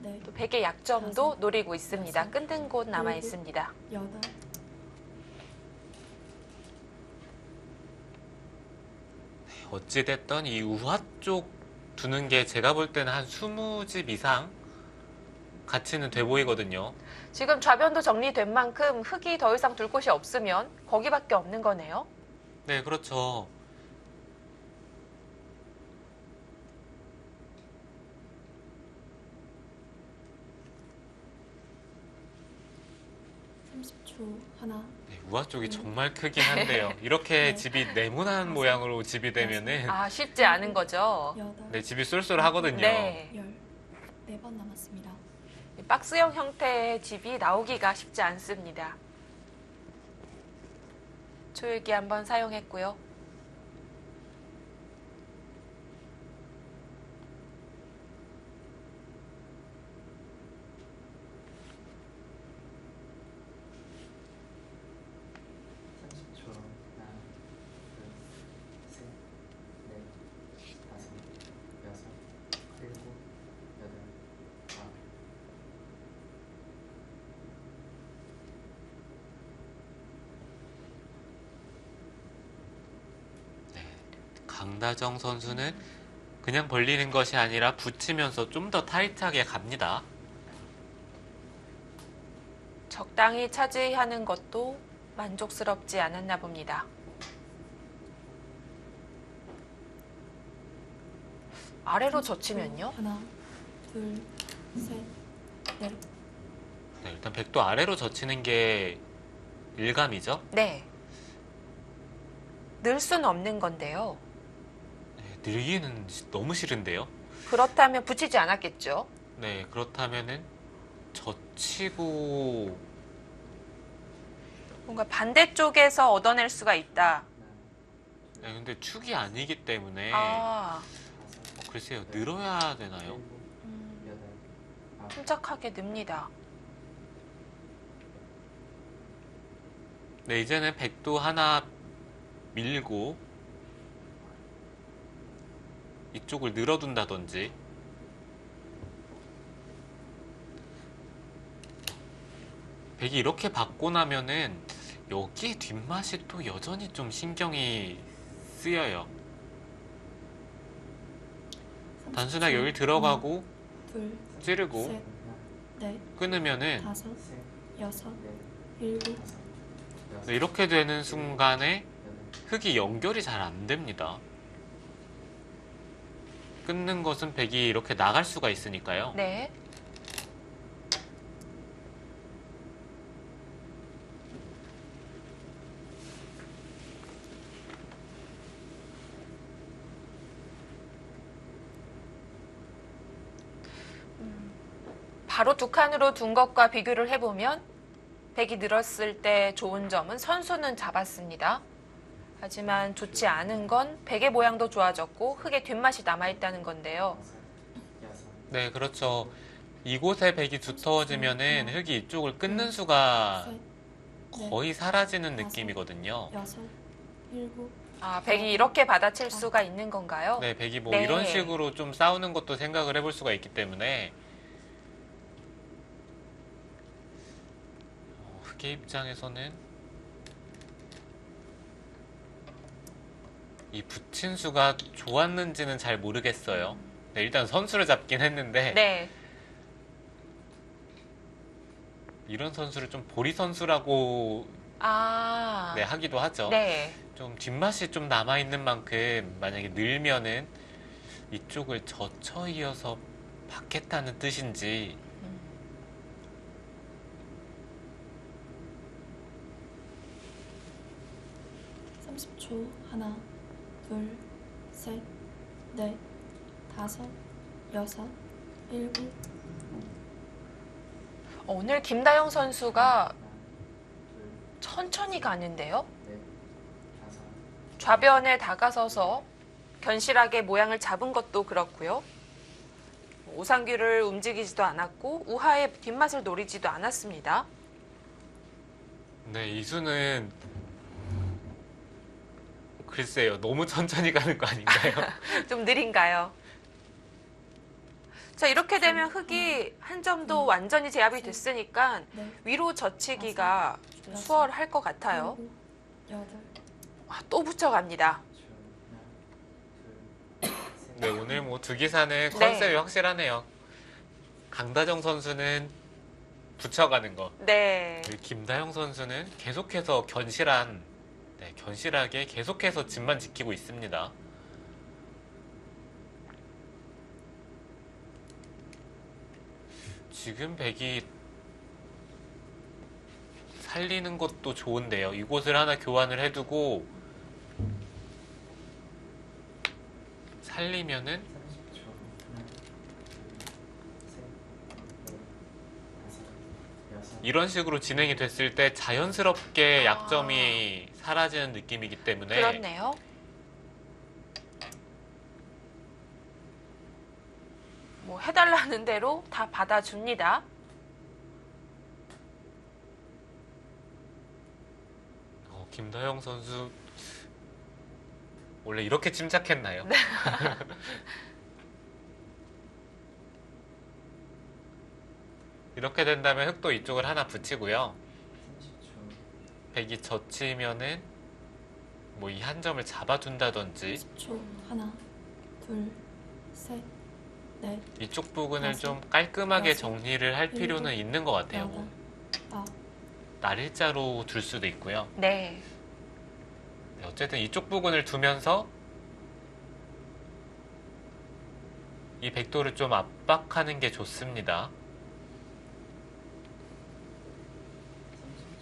넷, 또 백의 약점도 노리고 있습니다. 여섯, 끊는 곳 남아 일곱, 있습니다. 여덟, 어찌됐든 이 우아 쪽 두는 게 제가 볼 때는 한 20집 이상 가치는 돼 보이거든요. 지금 좌변도 정리된 만큼 흑이 더 이상 둘 곳이 없으면 거기밖에 없는 거네요. 네, 그렇죠. 30초. 하나, 네, 우아 쪽이 정말 크긴 한데요. 이렇게 네. 집이 네모난 모양으로 집이 되면은 아, 쉽지 않은 거죠. 여덟, 네, 집이 쏠쏠하거든요. 네. 열. 4번 남았습니다. 이 박스형 형태의 집이 나오기가 쉽지 않습니다. 초일기 한번 사용했고요. 하나, 둘, 셋, 넷, 다섯, 여섯, 일곱, 여덟, 아홉. 강다정 선수는 그냥 벌리는 것이 아니라 붙이면서 좀 더 타이트하게 갑니다. 적당히 차지하는 것도 만족스럽지 않았나 봅니다. 아래로 젖히면요? 하나, 둘, 셋, 넷, 네, 일단 백도 아래로 젖히는 게 일감이죠. 네. 늘 수는 없는 건데요. 네, 늘기는 너무 싫은데요. 그렇다면 붙이지 않았겠죠? 네, 그렇다면은 젖히고 뭔가 반대쪽에서 얻어낼 수가 있다. 하나, 네, 근데 축이 아니기 때문에 아, 다섯, 글쎄요, 늘어야 되나요? 일곱, 여덟, 아홉. 침착하게 늡니다. 네, 이제는 백도 하나 밀고 이쪽을 늘어둔다든지. 백이 이렇게 받고 나면은 여기 뒷맛이 또 여전히 좀 신경이 쓰여요. 단순하게 여기 들어가고 둘, 찌르고 셋, 넷, 끊으면은 다섯, 셋, 여섯, 넷, 일곱, 다섯, 여섯, 네, 이렇게 되는 순간에 여덟, 흙이 연결이 잘 안 됩니다. 끊는 것은 백이 이렇게 나갈 수가 있으니까요. 네. 바로 두 칸으로 둔 것과 비교를 해보면 백이 늘었을 때 좋은 점은 선수는 잡았습니다. 하지만 좋지 않은 건 백의 모양도 좋아졌고 흙의 뒷맛이 남아있다는 건데요. 다섯, 여섯, 네, 그렇죠. 이곳에 백이 두터워지면은 흙이 이쪽을 끊는 수가 셋, 넷, 거의 사라지는 느낌이거든요. 여섯, 일곱, 아, 백이 이렇게 받아칠 수가 있는 건가요? 네, 백이 뭐 네. 이런 식으로 좀 싸우는 것도 생각을 해볼 수가 있기 때문에 흑의 입장에서는 이 붙인 수가 좋았는지는 잘 모르겠어요. 네, 일단 선수를 잡긴 했는데 네. 이런 선수를 좀 보리 선수라고 아. 네, 하기도 하죠. 네. 좀 뒷맛이 좀 남아있는 만큼 만약에 늘면은 이쪽을 젖혀 이어서 받겠다는 뜻인지 30초. 하나, 둘, 셋, 넷, 다섯, 여섯, 일곱, 오늘 김다영 선수가 하나, 둘, 천천히 가는데요. 넷, 다섯, 좌변에 다가서서 견실하게 모양을 잡은 것도 그렇고요. 오상규를 움직이지도 않았고 우하의 뒷맛을 노리지도 않았습니다. 네, 이수는 글쎄요, 너무 천천히 가는 거 아닌가요? 좀 느린가요? 자, 이렇게 되면 흙이 한 점도 완전히 제압이 됐으니까 넷, 위로 젖히기가 좀 수월할 것 같아요. 일곱, 여덟, 아, 또 붙여갑니다. 하나, 둘, 셋, 네, 오늘 뭐 두 기사는 컨셉이 확실하네요. 강다정 선수는 붙여가는 거. 네. 그리고 김다영 선수는 계속해서 견실하게 계속해서 집만 지키고 있습니다. 지금 백이 살리는 것도 좋은데요. 이곳을 하나 교환을 해두고 살리면은 30초. 하나, 둘, 셋, 넷, 다섯, 여섯, 이런 식으로 진행이 됐을 때 자연스럽게 약점이 사라지는 느낌이기 때문에 그렇네요. 뭐 해달라는 대로 다 받아줍니다. 김다영 선수 원래 이렇게 침착했나요? 이렇게 된다면 흙도 이쪽을 하나 붙이고요. 30초. 백이 젖히면은 뭐 이 한 점을 잡아둔다든지 10초. 하나, 둘, 셋, 넷, 이쪽 부분을 다섯, 좀 깔끔하게 여섯, 정리를 할 필요는 일곱, 있는 것 같아요. 여덟, 뭐 아홉, 날일자로 둘 수도 있고요. 네. 네, 어쨌든 이쪽 부분을 두면서 이 백도를 좀 압박하는 게 좋습니다.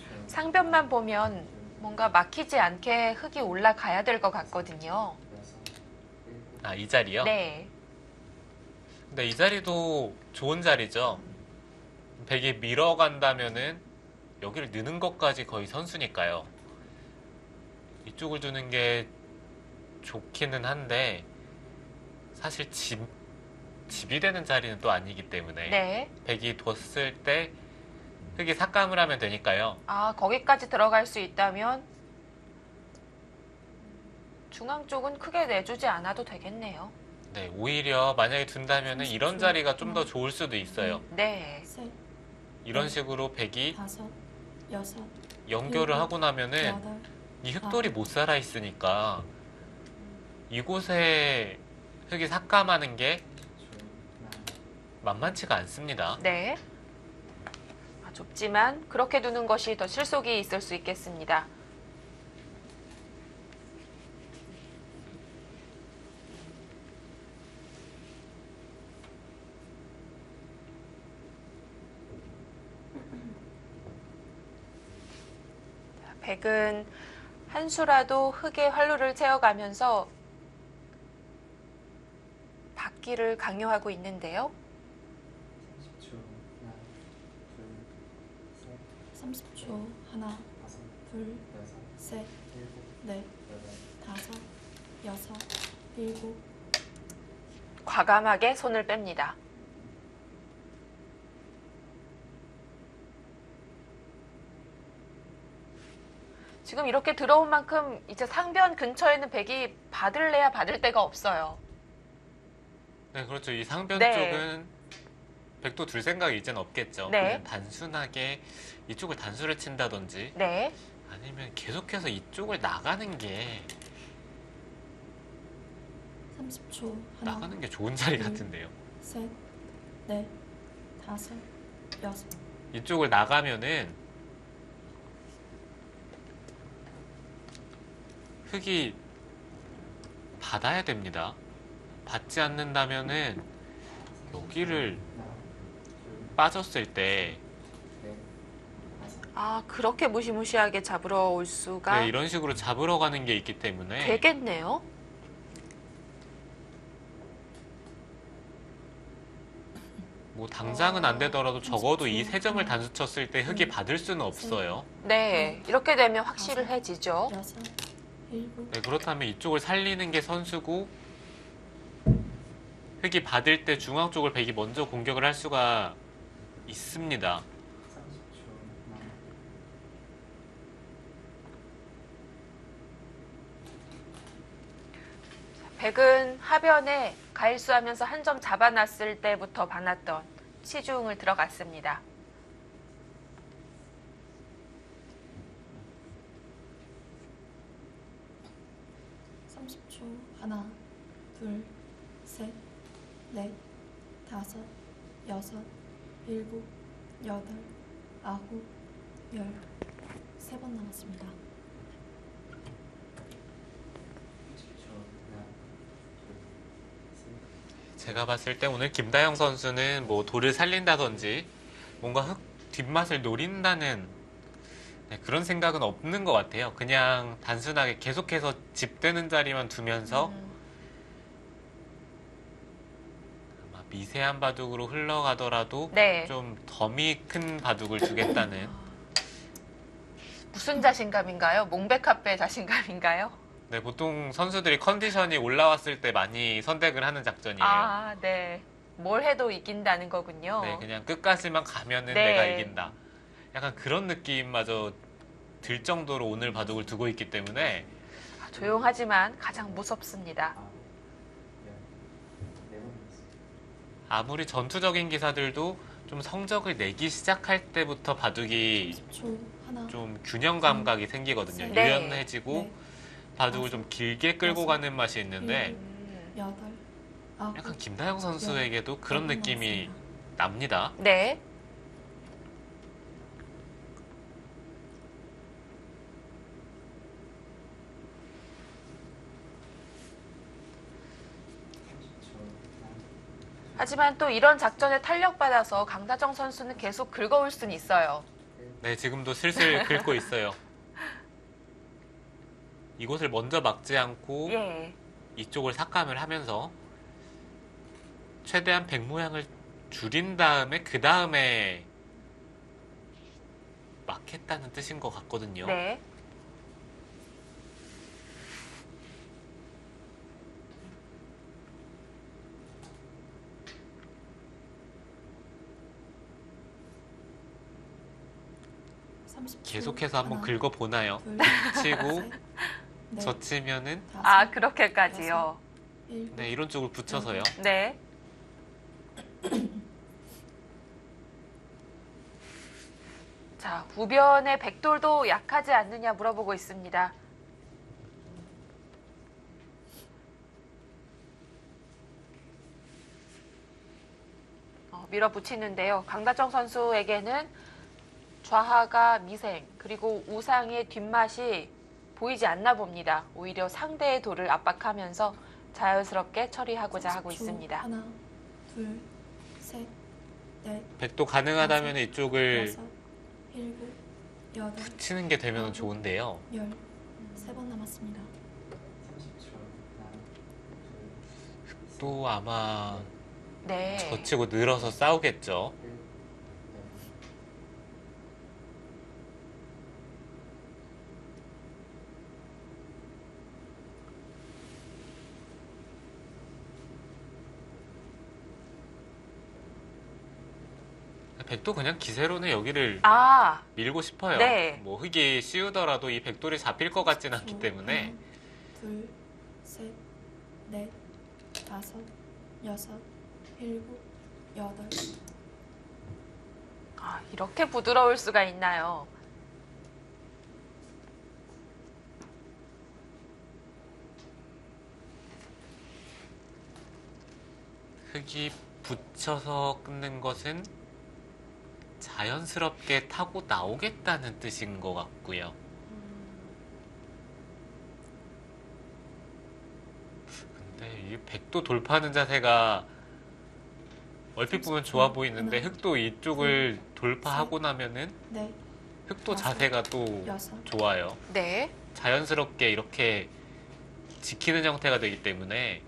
30초. 상변만 보면 뭔가 막히지 않게 흙이 올라가야 될 것 같거든요. 여섯, 일곱, 아, 이 자리요? 네. 근데 이 자리도 좋은 자리죠. 백이 밀어간다면은 여기를 느는 것까지 거의 선수니까요. 이쪽을 두는 게 좋기는 한데 사실 집이 되는 자리는 또 아니기 때문에 네. 백이 뒀을 때 흙이 삭감을 하면 되니까요. 아, 거기까지 들어갈 수 있다면 중앙 쪽은 크게 내주지 않아도 되겠네요. 네, 오히려 만약에 둔다면은 이런 자리가 좀 더 좋을 수도 있어요. 네. 셋, 이런 식으로 백이 다섯, 여섯, 연결을 하고 나면은 여덟, 이 흙돌이 못 살아 있으니까 이곳에 흙이 삭감하는 게 만만치가 않습니다. 네. 좁지만 그렇게 두는 것이 더 실속이 있을 수 있겠습니다. 백은 한 수라도 흙에 활로를 채워가면서 받기를 강요하고 있는데요. 30초. 하나, 둘, 30초. 하나, 셋, 둘, 셋, 일곱, 넷, 여덟, 다섯, 여섯, 일곱. 과감하게 손을 뺍니다. 지금 이렇게 들어온 만큼 이제 상변 근처에는 백이 받을래야 받을 데가 없어요. 네, 그렇죠. 이 상변 네. 쪽은 백도 둘 생각이 이제는 없겠죠. 네. 그냥 단순하게 이쪽을 단수를 친다든지 네. 아니면 계속해서 이쪽을 나가는 게 30초. 하나, 나가는 게 좋은 자리 같은데요. 셋, 넷, 다섯, 여섯. 이쪽을 나가면은 흙이 받아야 됩니다. 받지 않는다면은 여기를 빠졌을 때 아, 그렇게 무시무시하게 잡으러 올 수가 네, 이런 식으로 잡으러 가는 게 있기 때문에 되겠네요. 뭐 당장은 안 되더라도 적어도 이 세 점을 단수 쳤을 때 흙이 받을 수는 없어요. 네, 이렇게 되면 확실해지죠. 여섯, 일곱. 네, 그렇다면 이쪽을 살리는 게 선수고 흙이 받을 때 중앙 쪽을 백이 먼저 공격을 할 수가 있습니다. 30초. 하나, 백은 하변에 가일수하면서 한 점 잡아놨을 때부터 봐놨던 치중을 들어갔습니다. 삼십 초. 하나, 둘, 셋, 넷, 다섯, 여섯, 일곱, 여덟, 아홉, 열. 3번 남았습니다. 30초. 하나, 둘, 셋. 제가 봤을 때 오늘 김다영 선수는 뭐 돌을 살린다든지 뭔가 흙 뒷맛을 노린다는 네, 그런 생각은 없는 것 같아요. 그냥 단순하게 계속해서 집되는 자리만 두면서 아마 미세한 바둑으로 흘러가더라도 네. 좀 덤이 큰 바둑을 두겠다는 무슨 자신감인가요? 몽백카페 자신감인가요? 네, 보통 선수들이 컨디션이 올라왔을 때 많이 선택을 하는 작전이에요. 아, 네. 뭘 해도 이긴다는 거군요. 네, 그냥 끝까지만 가면은 네. 내가 이긴다. 약간 그런 느낌마저 들 정도로 오늘 바둑을 두고 있기 때문에 조용하지만 가장 무섭습니다. 아홉, 열. 4번 남았습니다. 아무리 전투적인 기사들도 좀 성적을 내기 시작할 때부터 바둑이 30초. 하나, 좀 균형 감각이 생기거든요. 네. 유연해지고 넷, 바둑을 좀 길게 끌고 가는 맛이 있는데 여덟, 아홉. 약간 김다영 선수에게도 그런 열 느낌이 남았습니다. 납니다. 네. 하지만 또 이런 작전에 탄력받아서 강다정 선수는 계속 긁어올 수는 있어요. 네, 지금도 슬슬 긁고 있어요. 이곳을 먼저 막지 않고 예. 이쪽을 삭감을 하면서 최대한 백 모양을 줄인 다음에 그 다음에 막겠다는 뜻인 것 같거든요. 네. 계속해서 한번 긁어보나요? 둘, 치고 셋, 넷, 젖히면은 다섯, 아, 그렇게까지요. 일곱, 네, 이런 쪽을 붙여서요. 네. 자, 자, 우변의 백돌도 약하지 않느냐 물어보고 있습니다. 밀어붙이는데요. 강다정 선수에게는 좌하가 미생, 그리고 우상의 뒷맛이 보이지 않나 봅니다. 오히려 상대의 돌을 압박하면서 자연스럽게 처리하고자 하고 30초. 있습니다. 하나, 둘, 셋, 넷, 백도 가능하다면 이쪽을 여섯, 일곱, 여덟, 치는 게 되면 좋은데요. 열. 세 번 남았습니다. 30초. 하나, 둘, 또 아마 네. 젖히고 늘어서 싸우겠죠. 셋, 넷. 백도 그냥 기세로는 여기를 아, 밀고 싶어요. 네. 뭐 흙이 씌우더라도 이 백돌이 잡힐 것 같진 않기 때문에 하나, 둘, 셋, 넷, 다섯, 여섯, 일곱, 여덟. 이렇게 부드러울 수가 있나요? 흙이 붙여서 끊는 것은 자연스럽게 타고 나오겠다는 뜻인 것 같고요. 근데 이 백도 돌파하는 자세가 얼핏 보면 좋아 보이는데 하나, 흙도 이쪽을 돌파하고 나면은 넷, 흙도 다섯, 자세가 또 여섯. 좋아요. 네. 자연스럽게 이렇게 지키는 형태가 되기 때문에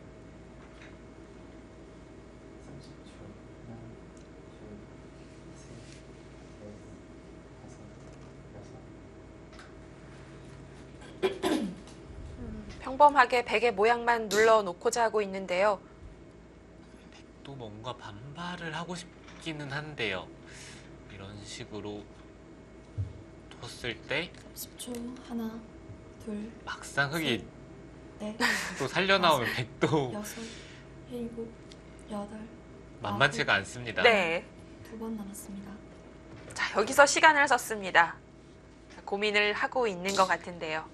30초. 하나, 둘, 셋, 넷, 다섯, 여섯. 평범하게 백의 모양만 눌러놓고자 하고 있는데요. 또 뭔가 반발을 하고 싶기는 한데요. 이런 식으로 뒀을 때 10초. 하나, 둘, 막상 흙이 넷, 또 살려나오면 백도 여섯, 일곱, 여덟. 만만치가 않습니다. 네. 두 번 남았습니다. 자, 여기서 시간을 썼습니다. 고민을 하고 있는 것 같은데요.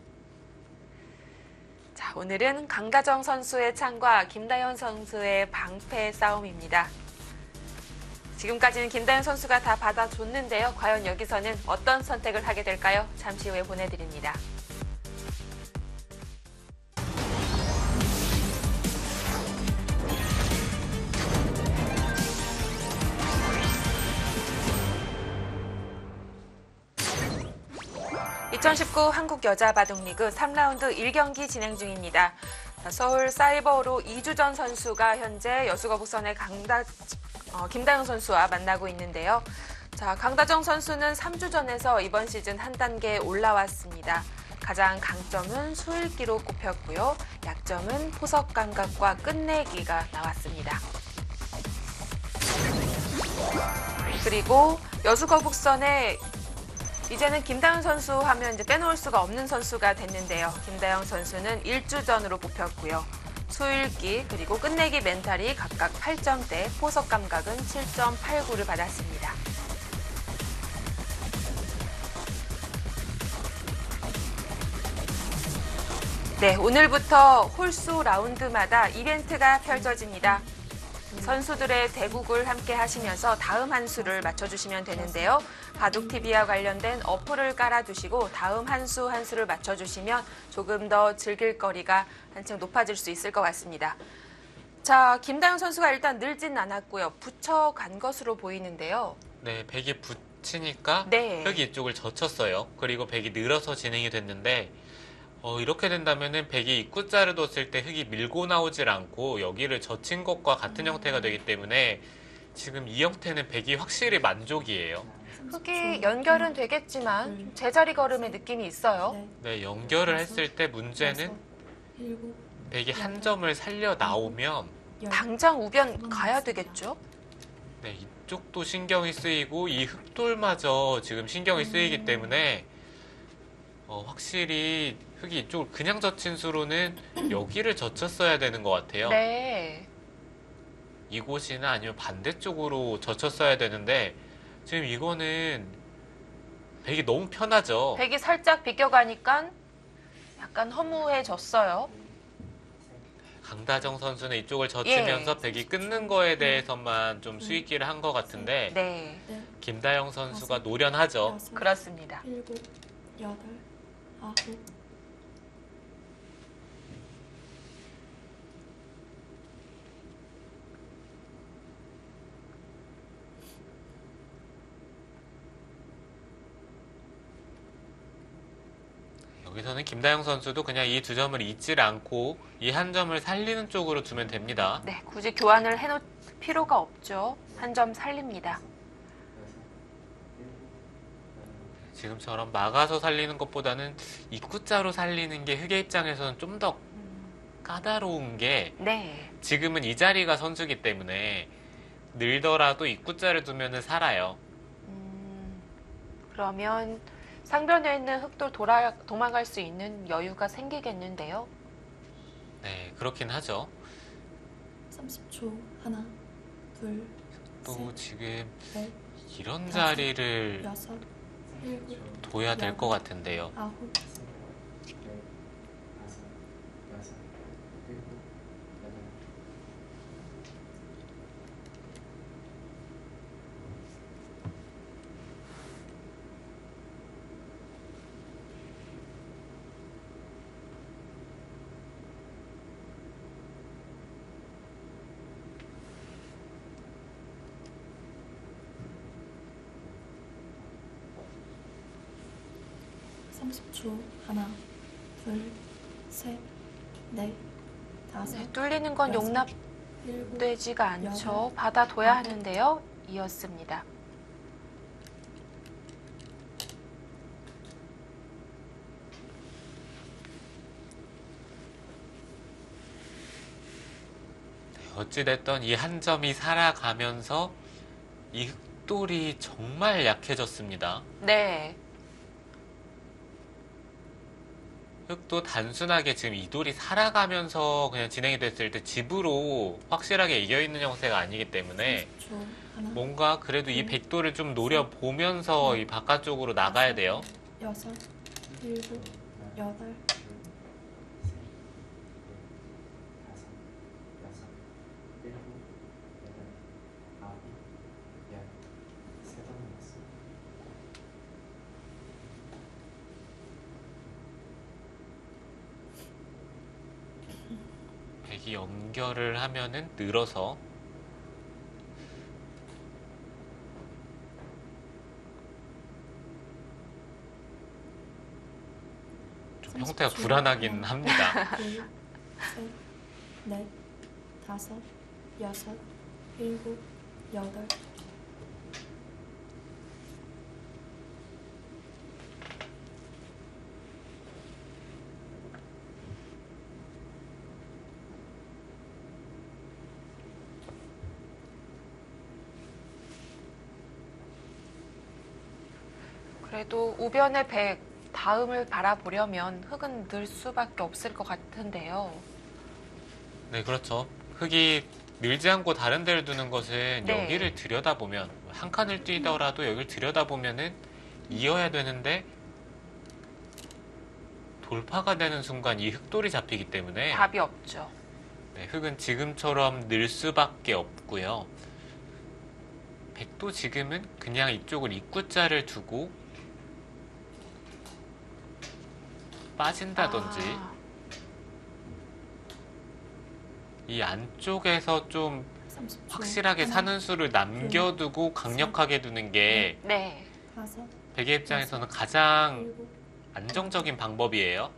자, 오늘은 강다정 선수의 창과 김다현 선수의 방패 싸움입니다. 지금까지는 김다현 선수가 다 받아줬는데요. 과연 여기서는 어떤 선택을 하게 될까요? 잠시 후에 보내드립니다. (2019) 한국여자바둑리그 3라운드 1경기 진행 중입니다. 서울 사이버로 이주전 선수가 현재 여수거북선의 김다영 선수와 만나고 있는데요. 자, 강다정 선수는 3주전에서 이번 시즌 한 단계 올라왔습니다. 가장 강점은 수읽기로 꼽혔고요. 약점은 포석 감각과 끝내기가 나왔습니다. 그리고 여수거북선의 이제는 김다영 선수 하면 이제 빼놓을 수가 없는 선수가 됐는데요. 김다영 선수는 1주전으로 뽑혔고요. 수읽기 그리고 끝내기 멘탈이 각각 8점대, 포석 감각은 7.89를 받았습니다. 네, 오늘부터 홀수 라운드마다 이벤트가 펼쳐집니다. 선수들의 대국을 함께 하시면서 다음 한 수를 맞춰주시면 되는데요. 바둑TV와 관련된 어플을 깔아두시고 다음 한 수를 맞춰주시면 조금 더 즐길 거리가 한층 높아질 수 있을 것 같습니다. 자, 김다영 선수가 일단 늘진 않았고요. 붙여간 것으로 보이는데요. 네, 백이 붙이니까 네. 흙이 이쪽을 젖혔어요. 그리고 백이 늘어서 진행이 됐는데 이렇게 된다면은 백이 입구자를 뒀을 때 흙이 밀고 나오질 않고 여기를 젖힌 것과 같은 형태가 되기 때문에 지금 이 형태는 백이 확실히 만족이에요. 흙이 연결은 되겠지만 좀 제자리 걸음의 느낌이 있어요. 네, 연결을 했을 때 문제는 일곱, 백이 한 점을 살려 나오면 열. 당장 우변 가야 되겠죠? 네, 이쪽도 신경이 쓰이고 이 흙돌마저 지금 신경이 쓰이기 때문에 확실히 흙이 이쪽을 그냥 젖힌 수로는 여기를 젖혔어야 되는 것 같아요. 네. 이곳이나 아니면 반대쪽으로 젖혔어야 되는데 지금 이거는 백이 너무 편하죠. 백이 살짝 비껴가니까 약간 허무해졌어요. 강다정 선수는 이쪽을 젖히면서 백이 끊는 거에 대해서만 좀 수익기를 한 것 같은데 네, 넷, 김다영 선수가 노련하죠. 여섯, 그렇습니다. 일곱, 여덟, 아홉, 여기서는 김다영 선수도 그냥 이 두 점을 잊질 않고 이 한 점을 살리는 쪽으로 두면 됩니다. 네, 굳이 교환을 해놓을 필요가 없죠. 한 점 살립니다. 지금처럼 막아서 살리는 것보다는 입구자로 살리는 게 흑의 입장에서는 좀 더 까다로운 게 네, 지금은 이 자리가 선수기 때문에 늘더라도 입구자를 두면은 살아요. 그러면 상변에 있는 흑도 도망갈 수 있는 여유가 생기겠는데요. 네, 그렇긴 하죠. 30초. 하나, 둘, 또 셋, 지금 넷, 이런 다섯, 자리를 여섯, 일곱, 둬야 될 것 같은데요. 아홉, 초 하나, 둘, 셋, 넷, 다섯, 네, 뚫리는 건 여섯, 용납되지가 일곱, 않죠. 여덟, 받아둬야 아홉. 하는데요. 이었습니다. 어찌됐든 이 한 점이 살아가면서 이 흑돌이 정말 약해졌습니다. 네, 흑도 단순하게 지금 이 돌이 살아가면서 그냥 진행이 됐을 때 집으로 확실하게 이겨있는 형태가 아니기 때문에 30초 하나, 뭔가 그래도 이 백돌을 좀 노려보면서 이 바깥쪽으로 나가야 돼요. 여섯, 일곱, 여덟, 백이 연결을 하면은 늘어서 좀 형태가 30초. 불안하긴 합니다. 둘, 셋, 넷, 다섯, 여섯, 일곱, 여덟, 그래도 우변의 백 다음을 바라보려면 흑은 늘 수밖에 없을 것 같은데요. 네, 그렇죠. 흑이 늘지 않고 다른 데를 두는 것은 네. 여기를 들여다보면 한 칸을 뛰더라도 여기를 들여다보면은 이어야 되는데 돌파가 되는 순간 이 흑돌이 잡히기 때문에 답이 없죠. 네, 흑은 지금처럼 늘 수밖에 없고요. 백도 지금은 그냥 이쪽을 입구자를 두고 빠진다든지 아, 이 안쪽에서 좀 30초 확실하게 하나, 사는 수를 남겨두고 강력하게 두는 게 네, 다섯, 백의 입장에서는 가장 일곱, 안정적인 방법이에요.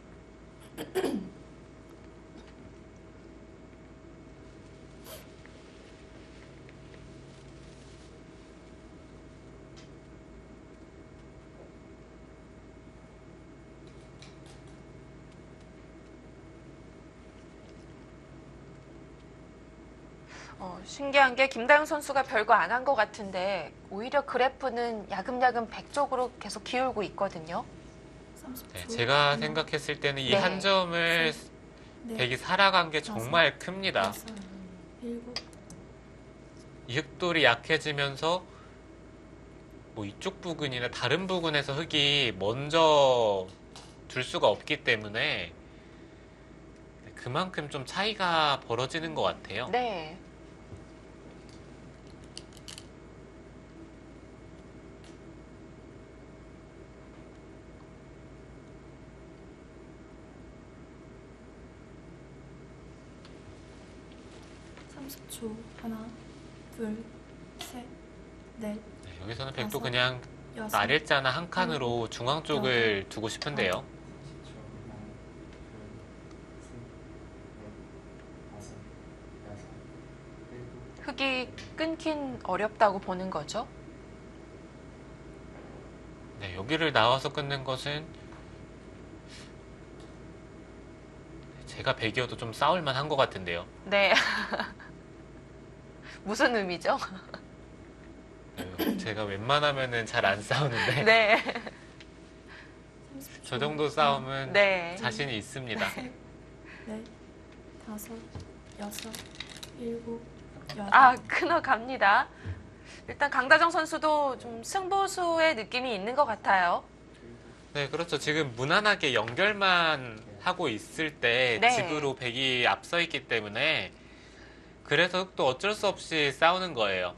신기한 게 김다영 선수가 별거 안 한 것 같은데 오히려 그래프는 야금야금 백 쪽으로 계속 기울고 있거든요. 30초 네, 제가 하나, 생각했을 때는 이 네. 한 점을 넷, 백이 살아간 게 정말 큽니다. 다섯, 일곱, 이 흑돌이 약해지면서 뭐 이쪽 부근이나 다른 부근에서 흙이 먼저 둘 수가 없기 때문에 그만큼 좀 차이가 벌어지는 것 같아요. 네. (30초) 하나, 둘, 셋, 넷, 네, 여기서는 백도 다섯, 그냥 여섯, 날일자나 한 칸으로 중앙 쪽을 두고 싶은데요. 30초. 하나, 둘, 셋, 넷, 다섯, 여섯, 일곱. 흙이 끊긴 어렵다고 보는 거죠? 네, 여기를 나와서 끊는 것은 제가 백이어도 좀 싸울만 한 것 같은데요. 네. 무슨 의미죠? 네, 제가 웬만하면은 잘 안 싸우는데 네. 30초. 저 정도 싸움은 네. 자신이 있습니다. 넷, 다섯, 여섯, 일곱, 여덟. 아, 끊어갑니다. 일단 강다정 선수도 좀 승부수의 느낌이 있는 것 같아요. 네, 그렇죠. 지금 무난하게 연결만 하고 있을 때 네. 직으로 백이 앞서 있기 때문에 그래서 흑도 어쩔 수 없이 싸우는 거예요.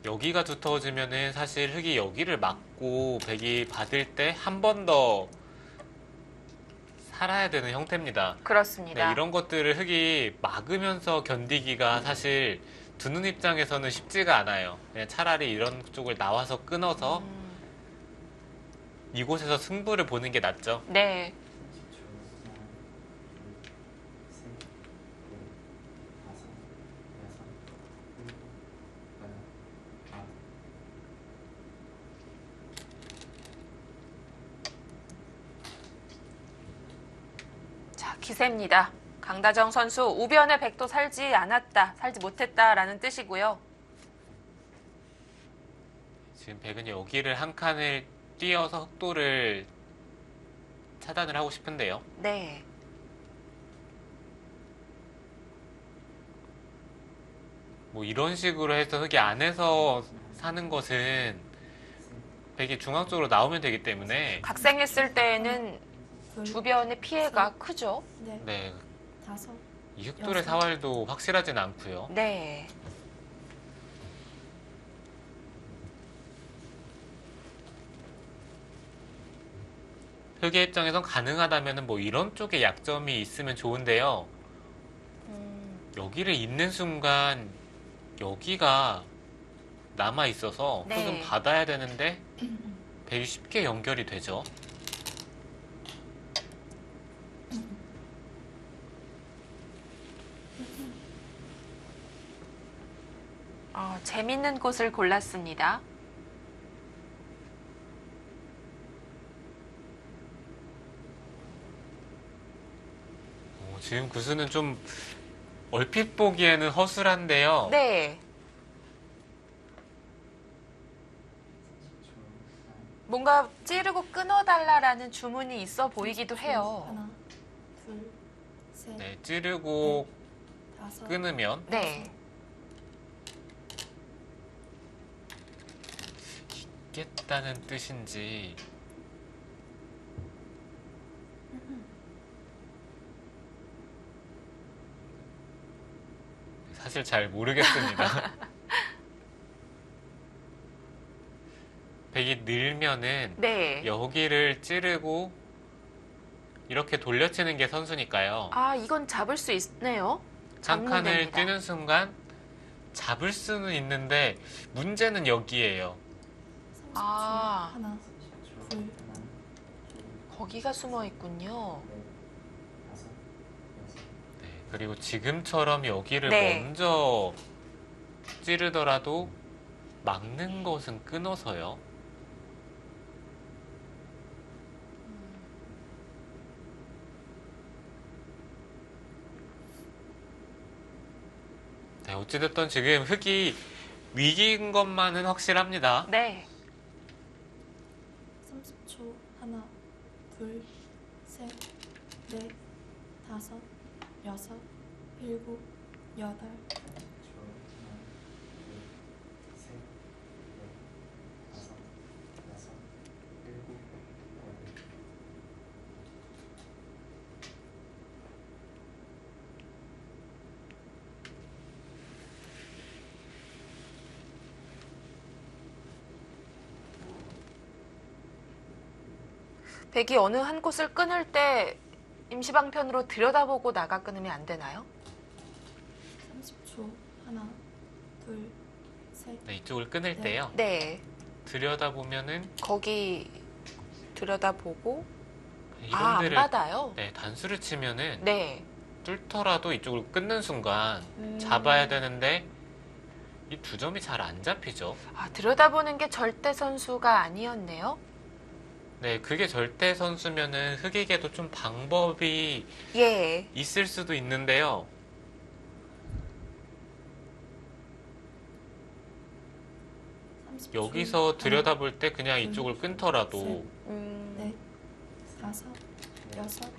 여기가 두터워지면은 사실 흑이 여기를 막고 백이 받을 때 한 번 더 살아야 되는 형태입니다. 그렇습니다. 네, 이런 것들을 흑이 막으면서 견디기가 사실 두는 입장에서는 쉽지가 않아요. 그냥 차라리 이런 쪽을 나와서 끊어서 이곳에서 승부를 보는 게 낫죠. 네. 30초. 하나, 둘, 셋, 넷, 다섯, 여섯, 일곱, 여덟, 아홉. 자, 기세입니다. 강다정 선수 우변의 백도 살지 못했다라는 뜻이고요. 지금 백은 여기를 한 칸을 뛰어서 흑도를 차단을 하고 싶은데요. 네. 뭐 이런 식으로 해서 흑이 안에서 사는 것은 백이 중앙 쪽으로 나오면 되기 때문에 각생했을 때에는 둘, 주변의 피해가 크죠. 넷, 네, 다섯, 이 흑돌의 사활도 확실하진 않고요. 네. 흑의 입장에선 가능하다면 뭐 이런 쪽에 약점이 있으면 좋은데요. 여기를 잇는 순간 여기가 남아 있어서 네. 흑은 받아야 되는데 백이 쉽게 연결이 되죠. 재밌는 곳을 골랐습니다. 지금 구수는 좀 얼핏 보기에는 허술한데요. 네. 30초. 하나, 뭔가 찌르고 끊어달라라는 주문이 있어 보이기도 30초. 해요. 하나, 둘, 셋, 네, 찌르고 다섯, 끊으면 네. 있겠다는 뜻인지 사실 잘 모르겠습니다. 백이 늘면은 네. 여기를 찌르고 이렇게 돌려치는 게 선수니까요. 아, 이건 잡을 수 있네요. 한 잡는 칸을 됩니다. 뛰는 순간 잡을 수는 있는데 문제는 여기에요. 30초. 아. 하나, 30초. 둘, 하나, 둘, 거기가 숨어 있군요. 넷, 다섯, 여섯. 네, 그리고 지금처럼 여기를 네. 먼저 찌르더라도 막는 것은 끊어서요. 네, 어찌됐든 지금 흑이 위기인 것만은 확실합니다. 네. 30초. 하나, 둘, 셋, 넷, 다섯, 여섯, 일곱, 여덟. 30초. 하나, 둘, 셋, 넷, 백이 어느 한 곳을 끊을 때 임시방편으로 들여다보고 나가 끊으면 안 되나요? 30초. 하나, 둘, 셋. 네, 이쪽을 끊을 네. 때요. 네. 들여다보면은 거기 들여다보고 이런 안 데를 받아요? 네, 단수를 치면은 네. 뚫더라도 이쪽을 끊는 순간 잡아야 되는데 이 두 점이 잘 안 잡히죠. 아, 들여다보는 게 절대 선수가 아니었네요. 네, 그게 절대 선수면은 흑에게도 좀 방법이 예. 있을 수도 있는데요. 30초. 여기서 들여다볼 때 그냥 둘, 이쪽을 끊더라도 넷, 다섯, 여섯,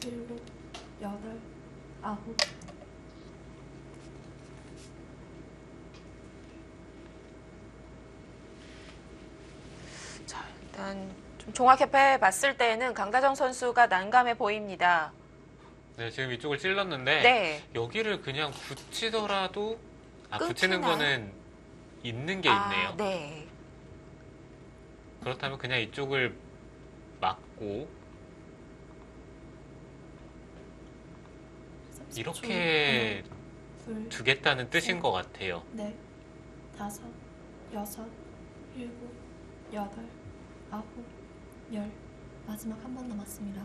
일곱, 여덟, 아홉. 자, 일단 좀 종합협회 봤을 때는 강다정 선수가 난감해 보입니다. 네, 지금 이쪽을 찔렀는데 네. 여기를 그냥 붙이더라도 붙이는 끊기나요? 거는 있는 게 아, 있네요. 네. 그렇다면 그냥 이쪽을 막고 30초. 이렇게 하나, 둘, 두겠다는 뜻인 것 같아요. 넷, 다섯, 여섯, 일곱, 여덟, 아홉, 열. 마지막 한 번 남았습니다.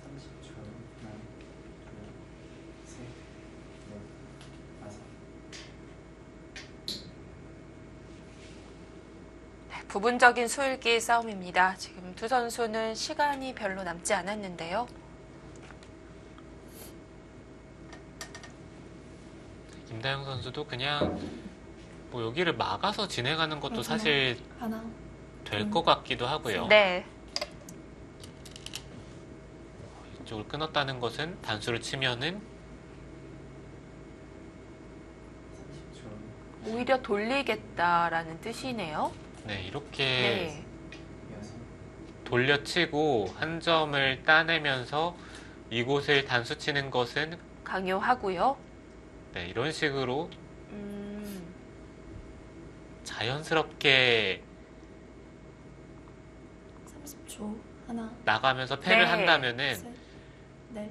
30초. 하나, 둘, 셋, 넷, 다섯. 네, 부분적인 수일기 싸움입니다. 지금 두 선수는 시간이 별로 남지 않았는데요. 김다영 선수도 그냥 뭐 여기를 막아서 진행하는 것도 마지막. 사실 하나, 될 것 같기도 하고요. 네. 이쪽을 끊었다는 것은 단수를 치면은 30초. 오히려 돌리겠다라는 뜻이네요. 네, 이렇게 네. 여섯. 돌려치고 한 점을 따내면서 이곳을 단수 치는 것은 강요하고요. 네, 이런 식으로 음, 자연스럽게 30초. 하나, 나가면서 패를 네. 한다면은 셋, 넷,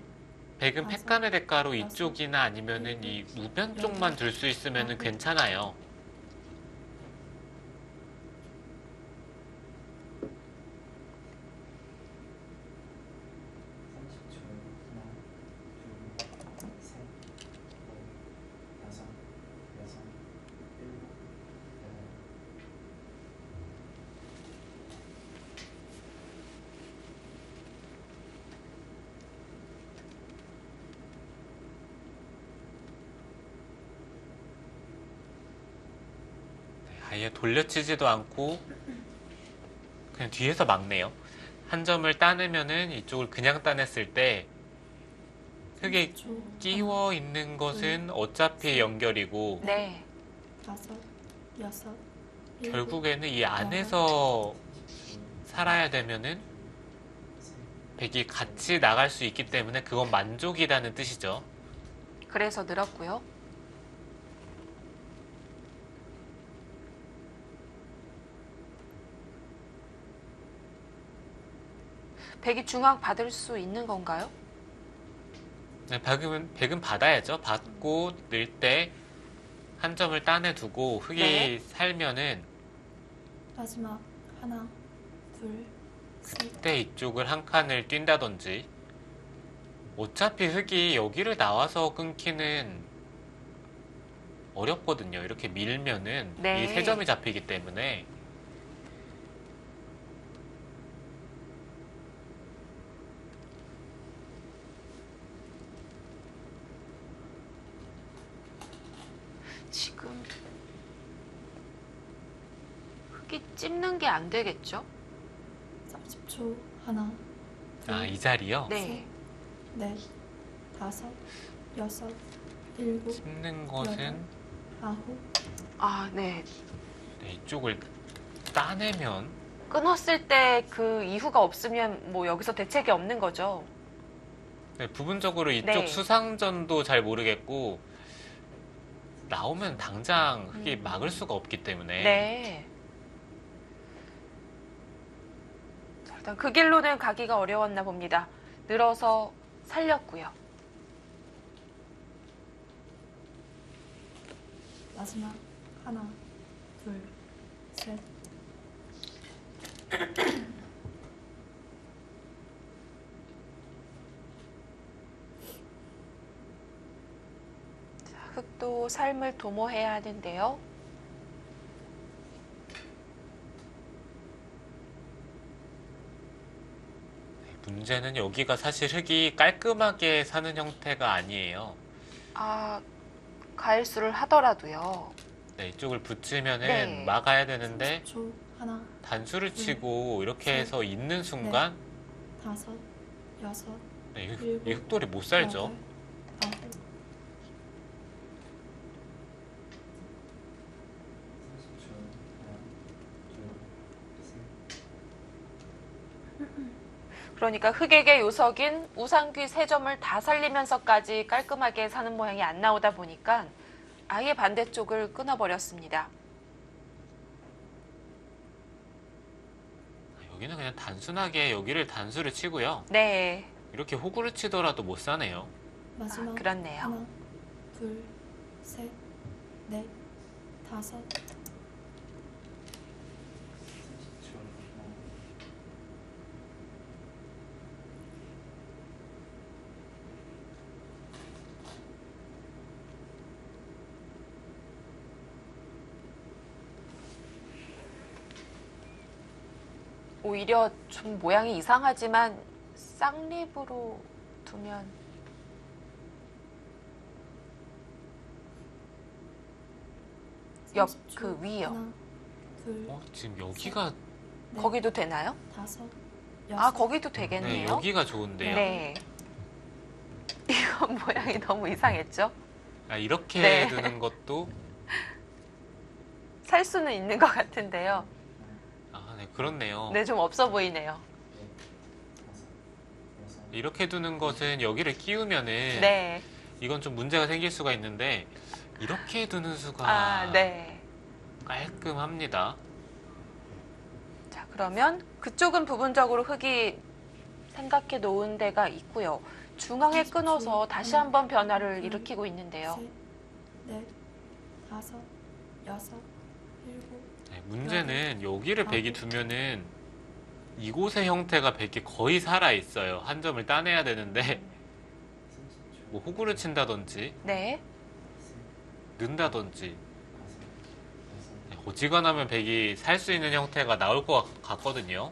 백은 다섯, 패감의 대가로 여섯, 이쪽이나 아니면은 이 우변 여덟, 쪽만 둘 수 있으면은 아홉. 괜찮아요. 하나, 둘, 셋, 넷, 다섯, 여섯, 일곱, 여덟. 아예 돌려치지도 않고 그냥 뒤에서 막네요. 한 점을 따내면은 이쪽을 그냥 따냈을 때 흙에 30초. 끼워 있는 것은 어차피 연결이고 네. 다섯, 여섯, 일곱, 결국에는 이 안에서 살아야 되면은 백이 같이 나갈 수 있기 때문에 그건 만족이라는 뜻이죠. 그래서 늘었고요. 백이 중앙 받을 수 있는 건가요? 네, 백은 받아야죠. 받고 늘 때 한 점을 따내두고 흙이 네. 살면은 마지막 하나, 둘, 셋. 그때 이쪽을 한 칸을 뛴다든지 어차피 흙이 여기를 나와서 끊기는 어렵거든요. 이렇게 밀면은 네. 이 세 점이 잡히기 때문에 지금 흙이 찝는 게 안 되겠죠? 30초. 하나, 둘, 이 자리요? 네. 넷, 다섯, 여섯, 일곱, 씹는 것은 아홉. 아, 네. 네, 이쪽을 따내면 끊었을 때 그 이후가 없으면 뭐 여기서 대책이 없는 거죠. 네, 부분적으로 이쪽 네. 수상전도 잘 모르겠고 나오면 당장 흙이 막을 수가 없기 때문에 네. 일단 그 길로는 가기가 어려웠나 봅니다. 늘어서 살렸고요. 마지막 하나, 둘, 셋. 자, 흙도 삶을 도모해야 하는데요. 문제는 여기가 사실 흙이 깔끔하게 사는 형태가 아니에요. 아, 가일수를 하더라도요. 네, 이쪽을 붙이면은 네. 막아야 되는데 30초. 하나, 단수를 치고 이렇게 셋, 해서 있는 순간 다섯, 여섯, 네, 일곱, 이 흙돌이 못 살죠. 여덟, 아홉. 30초. 하나, 둘, 셋. 그러니까 흙에게 요석인 우상귀 3점을 다 살리면서까지 깔끔하게 사는 모양이 안 나오다 보니까 아예 반대쪽을 끊어버렸습니다. 여기는 그냥 단순하게 여기를 단수를 치고요. 네, 이렇게 호구를 치더라도 못 사네요. 마지막 그렇네요. 하나, 둘, 셋, 넷, 다섯. 30초. 하나, 오히려 좀 모양이 이상하지만 쌍립으로 두면 옆 30초. 그 위요. 하나, 둘, 지금 여기가 넷, 거기도 되나요? 다섯, 아, 여섯. 거기도 네, 되겠네요. 여기가 좋은데요. 네. 이건 모양이 너무 이상했죠? 아, 이렇게 네. 두는 것도 살 수는 있는 것 같은데요. 네, 그렇네요. 네, 좀 없어 보이네요. 넷, 다섯, 여섯. 이렇게 두는 것은 여기를 끼우면은 네. 이건 좀 문제가 생길 수가 있는데 이렇게 두는 수가 아, 네. 깔끔합니다. 자, 그러면 그쪽은 부분적으로 흙이 생각해 놓은 데가 있고요. 중앙에 끊어서 다시 한번 변화를 일으키고 있는데요. 셋, 넷, 다섯, 여섯, 일곱. 네, 문제는 여기를 백이 두면은 이곳의 형태가 백이 거의 살아 있어요. 한 점을 따내야 되는데 30초. 뭐 호구를 친다든지 네. 는다든지 다섯, 여섯. 네, 어지간하면 백이 살 수 있는 형태가 나올 것 같거든요.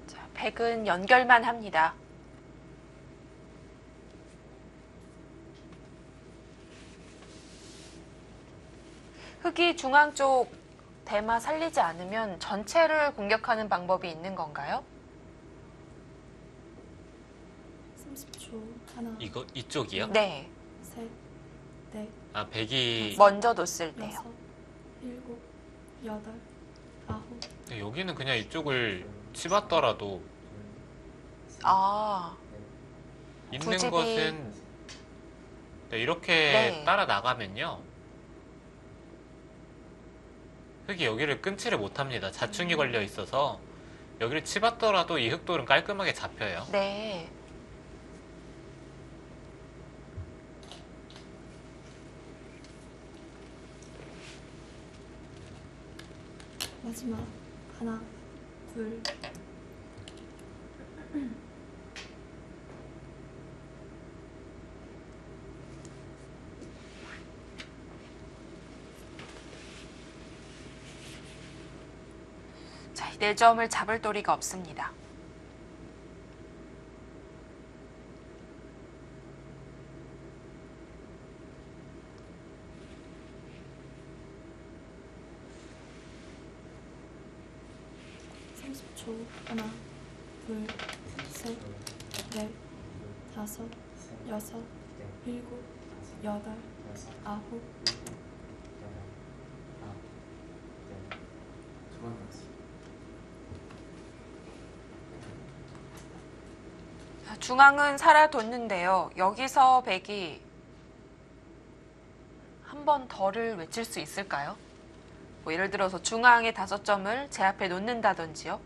자, 백은 연결만 합니다. 흙이 중앙 쪽 대마 살리지 않으면 전체를 공격하는 방법이 있는 건가요? 30초. 하나, 이쪽이요? 네. 셋, 넷, 아, 백이 먼저 뒀을 때요. 여섯, 일곱, 여덟, 아홉. 네, 여기는 그냥 이쪽을 치봤더라도 아, 있는 부집이- 것은 네, 이렇게 네. 따라 나가면요. 흙이 여기를 끊지를 못합니다. 자충이 걸려 있어서 여기를 치봤더라도 이 흙돌은 깔끔하게 잡혀요. 네. 마지막 하나, 둘. 자, 이 4점을 잡을 도리가 없습니다. 초. 하나, 둘, 셋, 넷, 다섯, 여섯, 일곱, 여덟, 아홉. 두번 나왔어요. 중앙은 살아뒀는데요. 여기서 백이 한 번 더를 외칠 수 있을까요? 뭐 예를 들어서 중앙에 5점을 제 앞에 놓는다든지요.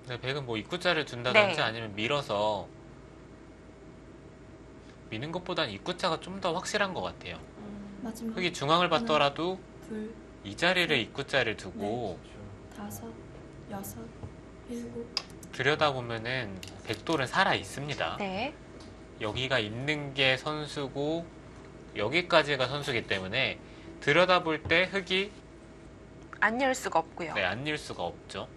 네, 백은 뭐 입구자를 둔다든지 네. 아니면 밀어서 미는 것보단 입구자가 좀 더 확실한 것 같아요. 마지막 흙이 중앙을 받더라도 둘, 이 자리를 입구자를 두고 다섯, 여섯, 일곱. 들여다보면은 백돌은 살아 있습니다. 네. 여기가 있는 게 선수고 여기까지가 선수기 때문에 들여다볼 때 흙이 안 열 수가 없고요. 네, 안 일 수가 없죠.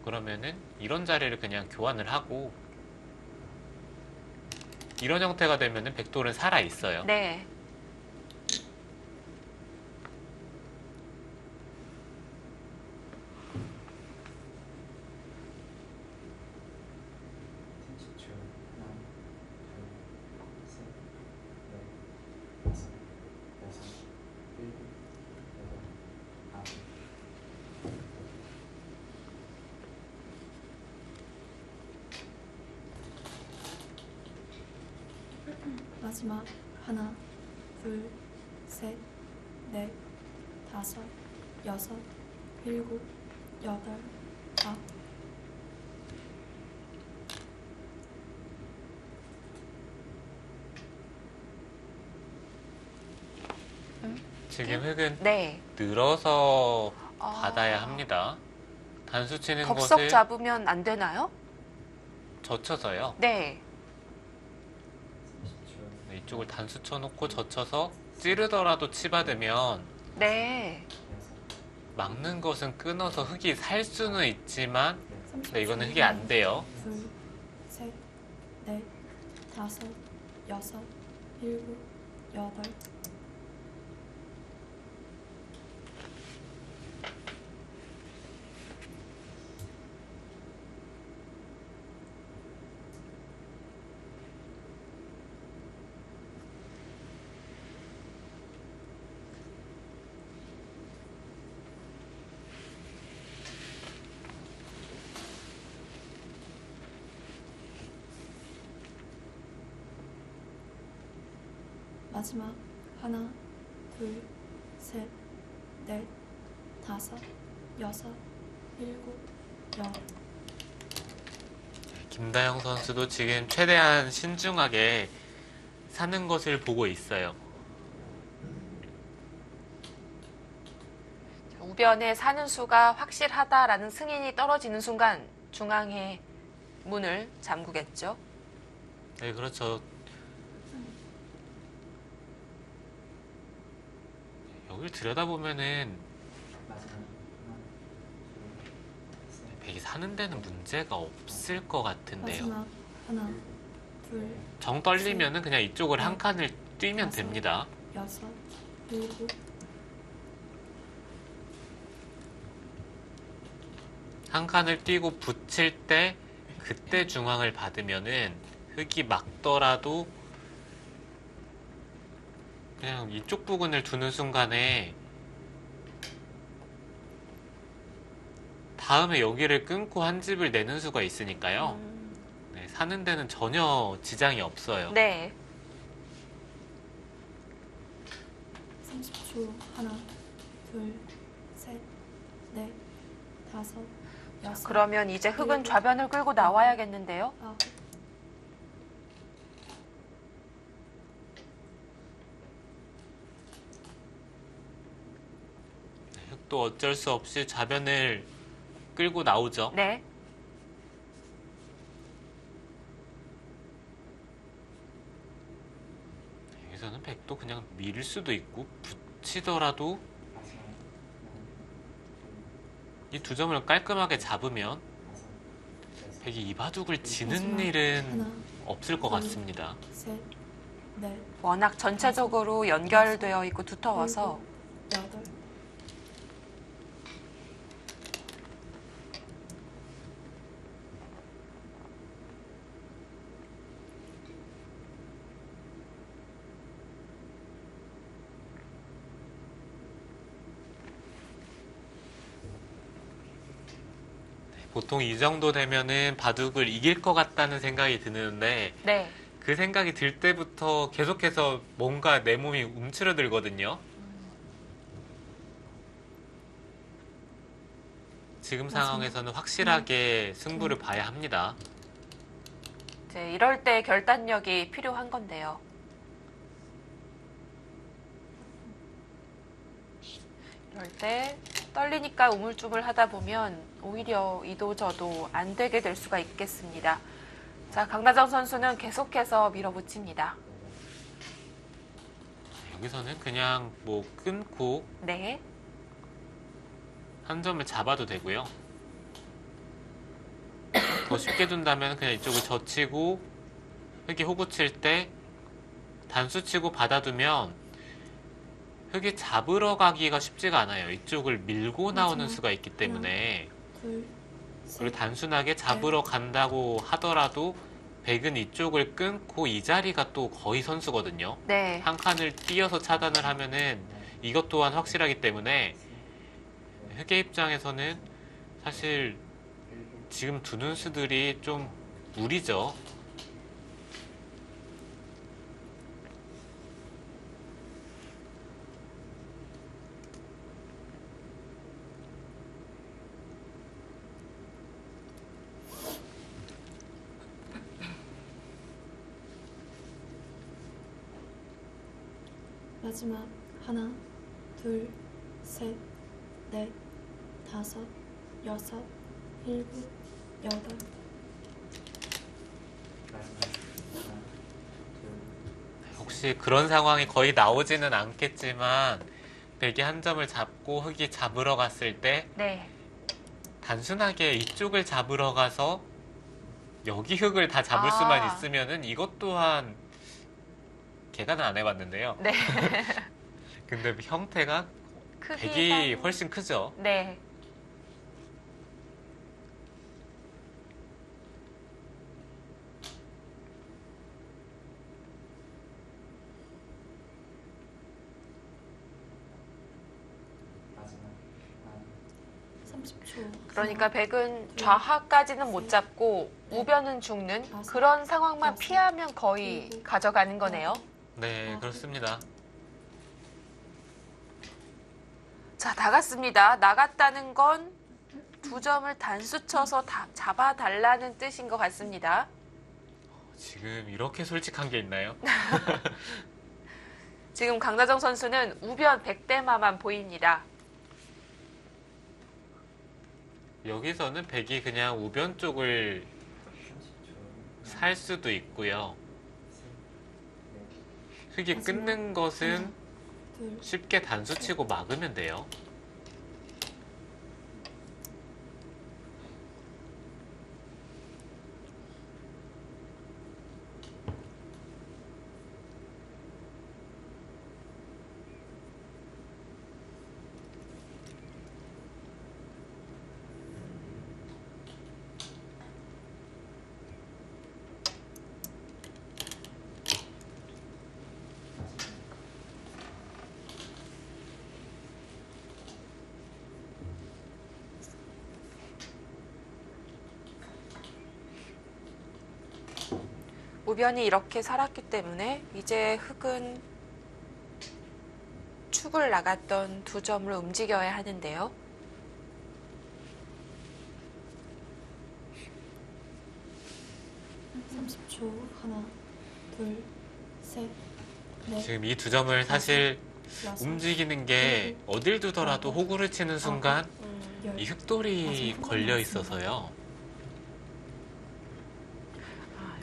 그러면은 이런 자리를 그냥 교환을 하고 이런 형태가 되면은 백돌은 살아 있어요. 네. 마지막 하나, 둘, 셋, 넷, 다섯, 여섯, 일곱, 여덟, 아홉. 지금 흙은 네. 늘어서 아. 받아야 합니다. 단수 치는 덥석 것을 잡으면 안 되나요? 젖혀서요. 네. 네, 이쪽을 단수 쳐놓고 젖혀서 찌르더라도 치받으면 네. 막는 것은 끊어서 흙이 살 수는 있지만 30초. 네, 이거는 흙이 안 돼요. 둘, 셋, 넷, 다섯, 여섯, 일곱, 여덟. 마지막 하나, 둘, 셋, 넷, 다섯, 여섯, 일곱, 여덟. 김다영 선수도 지금 최대한 신중하게 사는 것을 보고 있어요. 우변에 사는 수가 확실하다라는 승인이 떨어지는 순간 중앙의 문을 잠그겠죠. 네, 그렇죠. 여기를 들여다보면은 백이 사는 데는 문제가 없을 것 같은데요. 마지막 하나, 둘, 정 떨리면은 그냥 이쪽을 한 칸을 뛰면 됩니다. 여섯, 일곱. 한 칸을 뛰고 붙일 때 그때 중앙을 받으면은 흙이 막더라도 그냥 이쪽 부분을 두는 순간에 다음에 여기를 끊고 한 집을 내는 수가 있으니까요. 네, 사는 데는 전혀 지장이 없어요. 네. 30초. 하나, 둘, 셋, 넷, 다섯, 여섯. 그러면 이제 흙은 좌변을 끌고 나와야겠는데요. 아홉. 흙도 어쩔 수 없이 좌변을 끌고 나오죠. 네. 여기서는 백도 그냥 밀 수도 있고 붙이더라도 이 두 점을 깔끔하게 잡으면 백이 이 바둑을 지는 일은 하나, 없을 것 같습니다. 셋, 넷, 워낙 전체적으로 연결되어 있고 두터워서 일곱, 여덟. 보통 이 정도 되면은 바둑을 이길 것 같다는 생각이 드는데 네. 그 생각이 들 때부터 계속해서 뭔가 내 몸이 움츠러들거든요. 지금 상황에서는 확실하게 승부를 봐야 합니다. 이제 이럴 때 결단력이 필요한 건데요. 이럴 때 떨리니까 우물쭈물 하다 보면 오히려 이도 저도 안 되게 될 수가 있겠습니다. 자, 강다정 선수는 계속해서 밀어붙입니다. 여기서는 그냥 뭐 끊고 네. 한 점을 잡아도 되고요. 더 쉽게 둔다면 그냥 이쪽을 젖히고 흙이 호구 칠 때 단수 치고 받아두면 흙이 잡으러 가기가 쉽지가 않아요. 이쪽을 밀고 나오는 수가 있기 때문에. 둘, 셋, 그리고 단순하게 잡으러 간다고 하더라도 백은 이쪽을 끊고 이 자리가 또 거의 선수거든요. 네. 한 칸을 띄어서 차단을 하면은 이것 또한 확실하기 때문에 흑의 입장에서는 사실 지금 두는 수들이 좀 무리죠. 마지막 하나, 둘, 셋, 넷, 다섯, 여섯, 일곱, 여덟. 마지막 하나, 둘, 혹시 그런 상황이 거의 나오지는 않겠지만 백이 한 점을 잡고 흑이 잡으러 갔을 때 네. 단순하게 이쪽을 잡으러 가서 여기 흑을 다 잡을 수만 있으면은 이것 또한 계산은 안 해봤는데요. 네. 근데 형태가 백이 크기가 훨씬 크죠. 네. 마지막 하나, 30초. 그러니까 백은 좌하까지는 못 잡고 우변은 죽는 그런 상황만 피하면 거의 가져가는 거네요. 네, 그렇습니다. 자, 나갔습니다. 나갔다는 건 두 점을 단수 쳐서 다 잡아달라는 뜻인 것 같습니다. 지금 이렇게 솔직한 게 있나요? 지금 강다정 선수는 우변 백대마만 보입니다. 여기서는 백이 그냥 우변 쪽을 30초. 살 수도 있고요. 셋, 넷, 흙이 끊는 것은 둘, 쉽게 단수 치고 막으면 돼요. 우변이 이렇게 살았기 때문에 이제 흑은 축을 나갔던 두 점을 움직여야 하는데요. 삼십초. 하나, 둘, 셋, 넷, 지금 이 두 점을 사실 여섯, 움직이는 게 어딜 두더라도 호구를 치는 순간 열. 이 흑돌이 걸려 있어서요.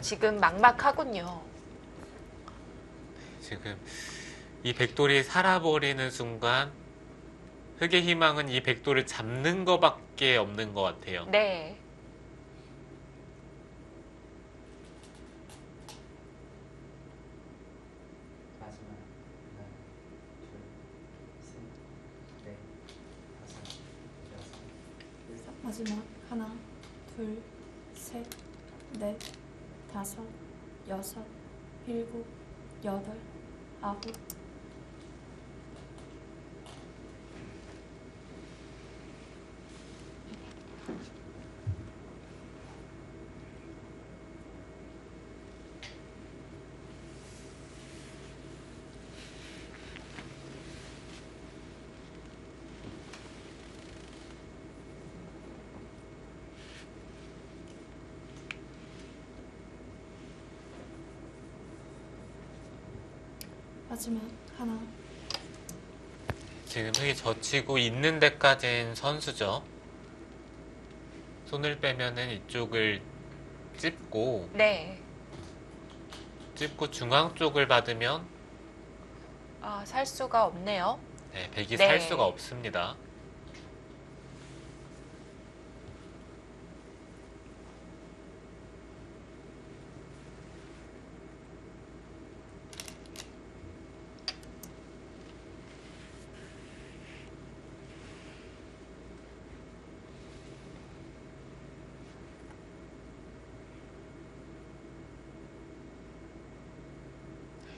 지금 막막하군요. 지금 이 백돌이 살아버리는 순간 흑의 희망은 이 백돌을 잡는 거밖에 없는 것 같아요. 네. 마지막 하나, 둘, 셋, 넷, 다섯, 여섯, 일곱, 마지막 하나, 둘, 셋, 넷, 다섯, 여섯, 일곱, 여덟, 아홉. 마지막 하나, 지금 흙이 젖히고 있는 데까지는 선수죠. 손을 빼면은 이쪽을 찝고 네. 중앙 쪽을 받으면 아, 살 수가 없네요. 네, 백이 네. 살 수가 없습니다.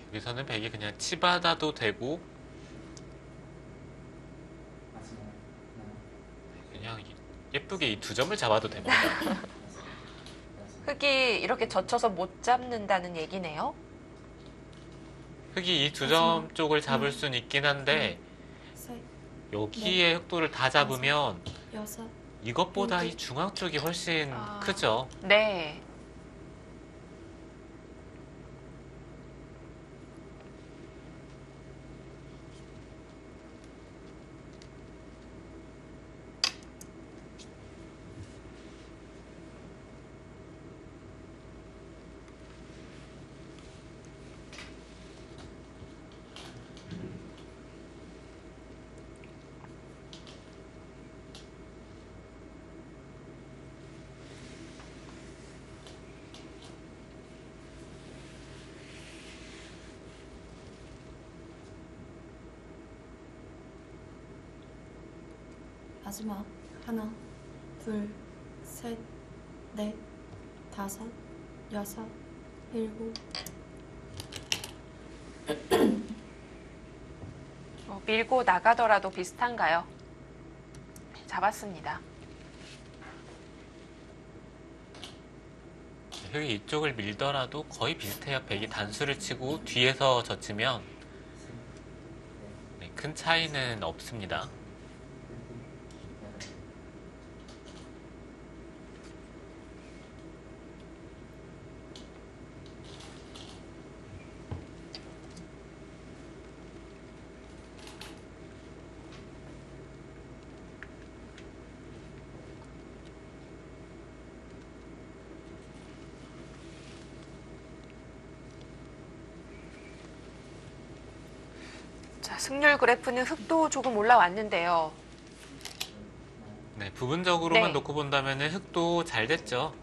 여기서는 백이 그냥 치받아도 되고 마지막 하나, 그냥 예쁘게 이 두 점을 잡아도 됩니다. 여섯, 흙이 이렇게 젖혀서 못 잡는다는 얘기네요. 흙이 이 두 점 쪽을 잡을 수는 있긴 한데 셋, 여기에 흙도를 다 잡으면 여섯, 이것보다 이 중앙 쪽이 훨씬 아. 크죠. 네. 마지막 하나, 둘, 셋, 넷, 다섯, 여섯, 일곱, 밀고 나가더라도 비슷한가요? 네, 잡았습니다. 흙이 이쪽을 밀더라도 거의 비슷해요. 백이 단수를 치고 뒤에서 젖히면 네, 큰 차이는 없습니다. 자, 승률 그래프는 흙도 조금 올라왔는데요. 네, 부분적으로만 네. 놓고 본다면 흙도 잘 됐죠.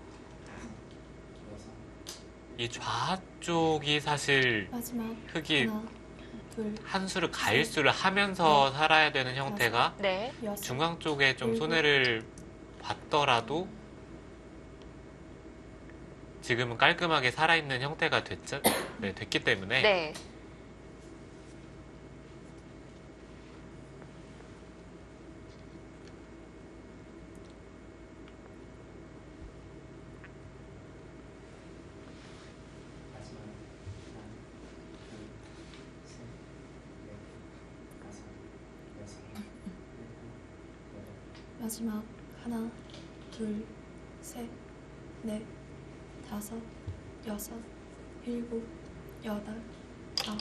이 좌쪽이 사실 마지막 흙이 하나, 둘, 한 수를 가일수를 하면서 살아야 되는 형태가 네. 여섯, 중앙 쪽에 좀 일곱. 손해를 봤더라도 지금은 깔끔하게 살아있는 형태가 됐죠? 네, 됐기 때문에 네. 마지막 하나, 둘, 셋, 넷, 다섯, 여섯, 일곱, 여덟. 마지막 하나, 둘, 셋, 넷, 다섯, 여섯, 일곱, 여덟, 아홉.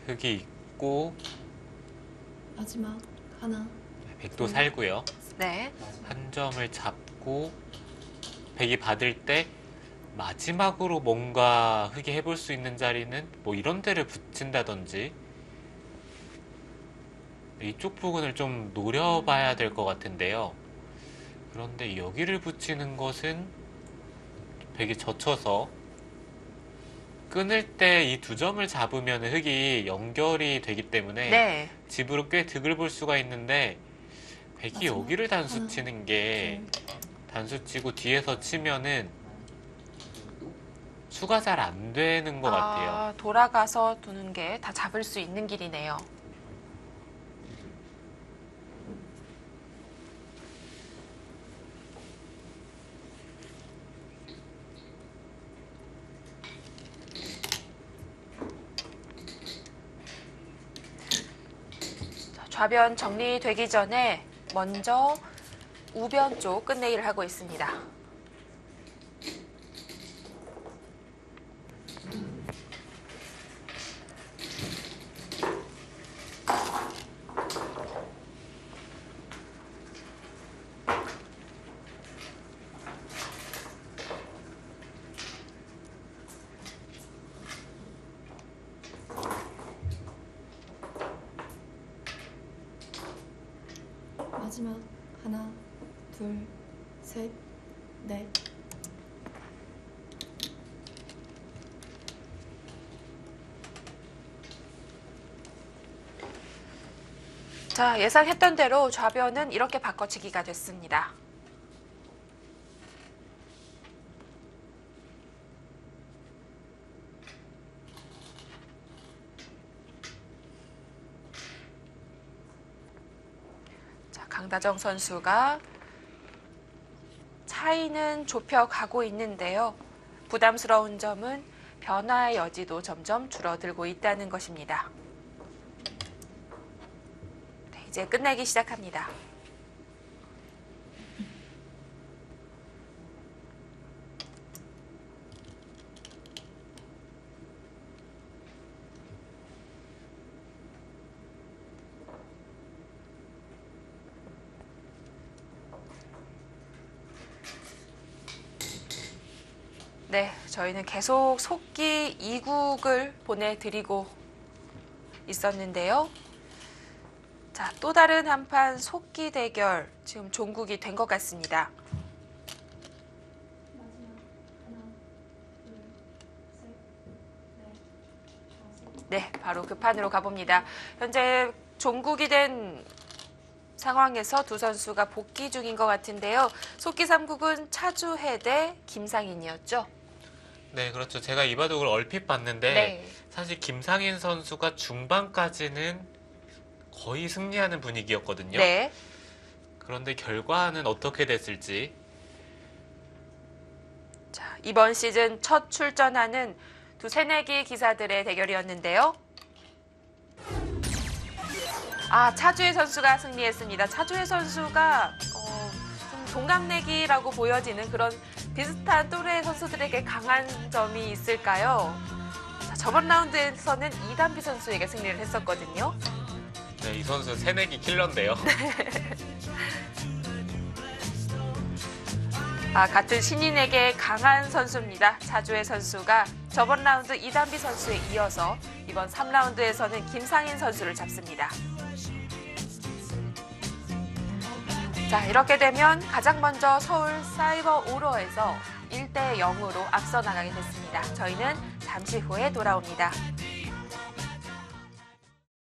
흙이 있고 마지막 하나, 백도 살고요. 네. 마지막 한 점을 잡고 백이 받을 때 마지막으로 뭔가 흙이 해볼 수 있는 자리는 뭐 이런 데를 붙인다든지 이쪽 부분을 좀 노려봐야 될 것 같은데요. 그런데 여기를 붙이는 것은 백이 젖혀서 끊을 때 이 두 점을 잡으면 흙이 연결이 되기 때문에 네. 집으로 꽤 득을 볼 수가 있는데 백이 마지막 여기를 단수 하나, 치는 게 단수 치고 뒤에서 치면은 수가 잘 안 되는 것 같아요. 아, 돌아가서 두는 게 다 잡을 수 있는 길이네요. 좌변 정리되기 전에 먼저 우변 쪽 끝내기를 하고 있습니다. 마지막 하나, 둘, 셋, 넷. 자, 예상했던 대로 좌변은 이렇게 바꿔치기가 됐습니다. 자, 강다정 선수가 차이는 좁혀가고 있는데요. 부담스러운 점은 변화의 여지도 점점 줄어들고 있다는 것입니다. 네, 이제 끝내기 시작합니다. 네, 저희는 계속 속기 2국을 보내드리고 있었는데요. 자, 또 다른 한판 속기 대결 지금 종국이 된 것 같습니다. 마지막 하나, 둘, 셋, 넷, 다섯. 네, 바로 그 판으로 가봅니다. 현재 종국이 된 상황에서 두 선수가 복귀 중인 것 같은데요. 속기 3국은 차주혜 대 김상인이었죠. 네, 그렇죠. 제가 이 바둑을 얼핏 봤는데 네. 사실 김상인 선수가 중반까지는 거의 승리하는 분위기였거든요. 네. 그런데 결과는 어떻게 됐을지. 자, 이번 시즌 첫 출전하는 두 새내기 기사들의 대결이었는데요. 아, 차주혜 선수가 승리했습니다. 차주혜 선수가 좀 동갑내기라고 보여지는 그런 비슷한 또래 선수들에게 강한 점이 있을까요? 자, 저번 라운드에서는 이단비 선수에게 승리를 했었거든요. 네, 이 선수 새내기 킬러인데요. 아, 같은 신인에게 강한 선수입니다. 차주혜 선수가 저번 라운드 이단비 선수에 이어서 이번 3라운드에서는 김상인 선수를 잡습니다. 자, 이렇게 되면 가장 먼저 서울 사이버 오러에서 1대 0으로 앞서 나가게 됐습니다. 저희는 잠시 후에 돌아옵니다.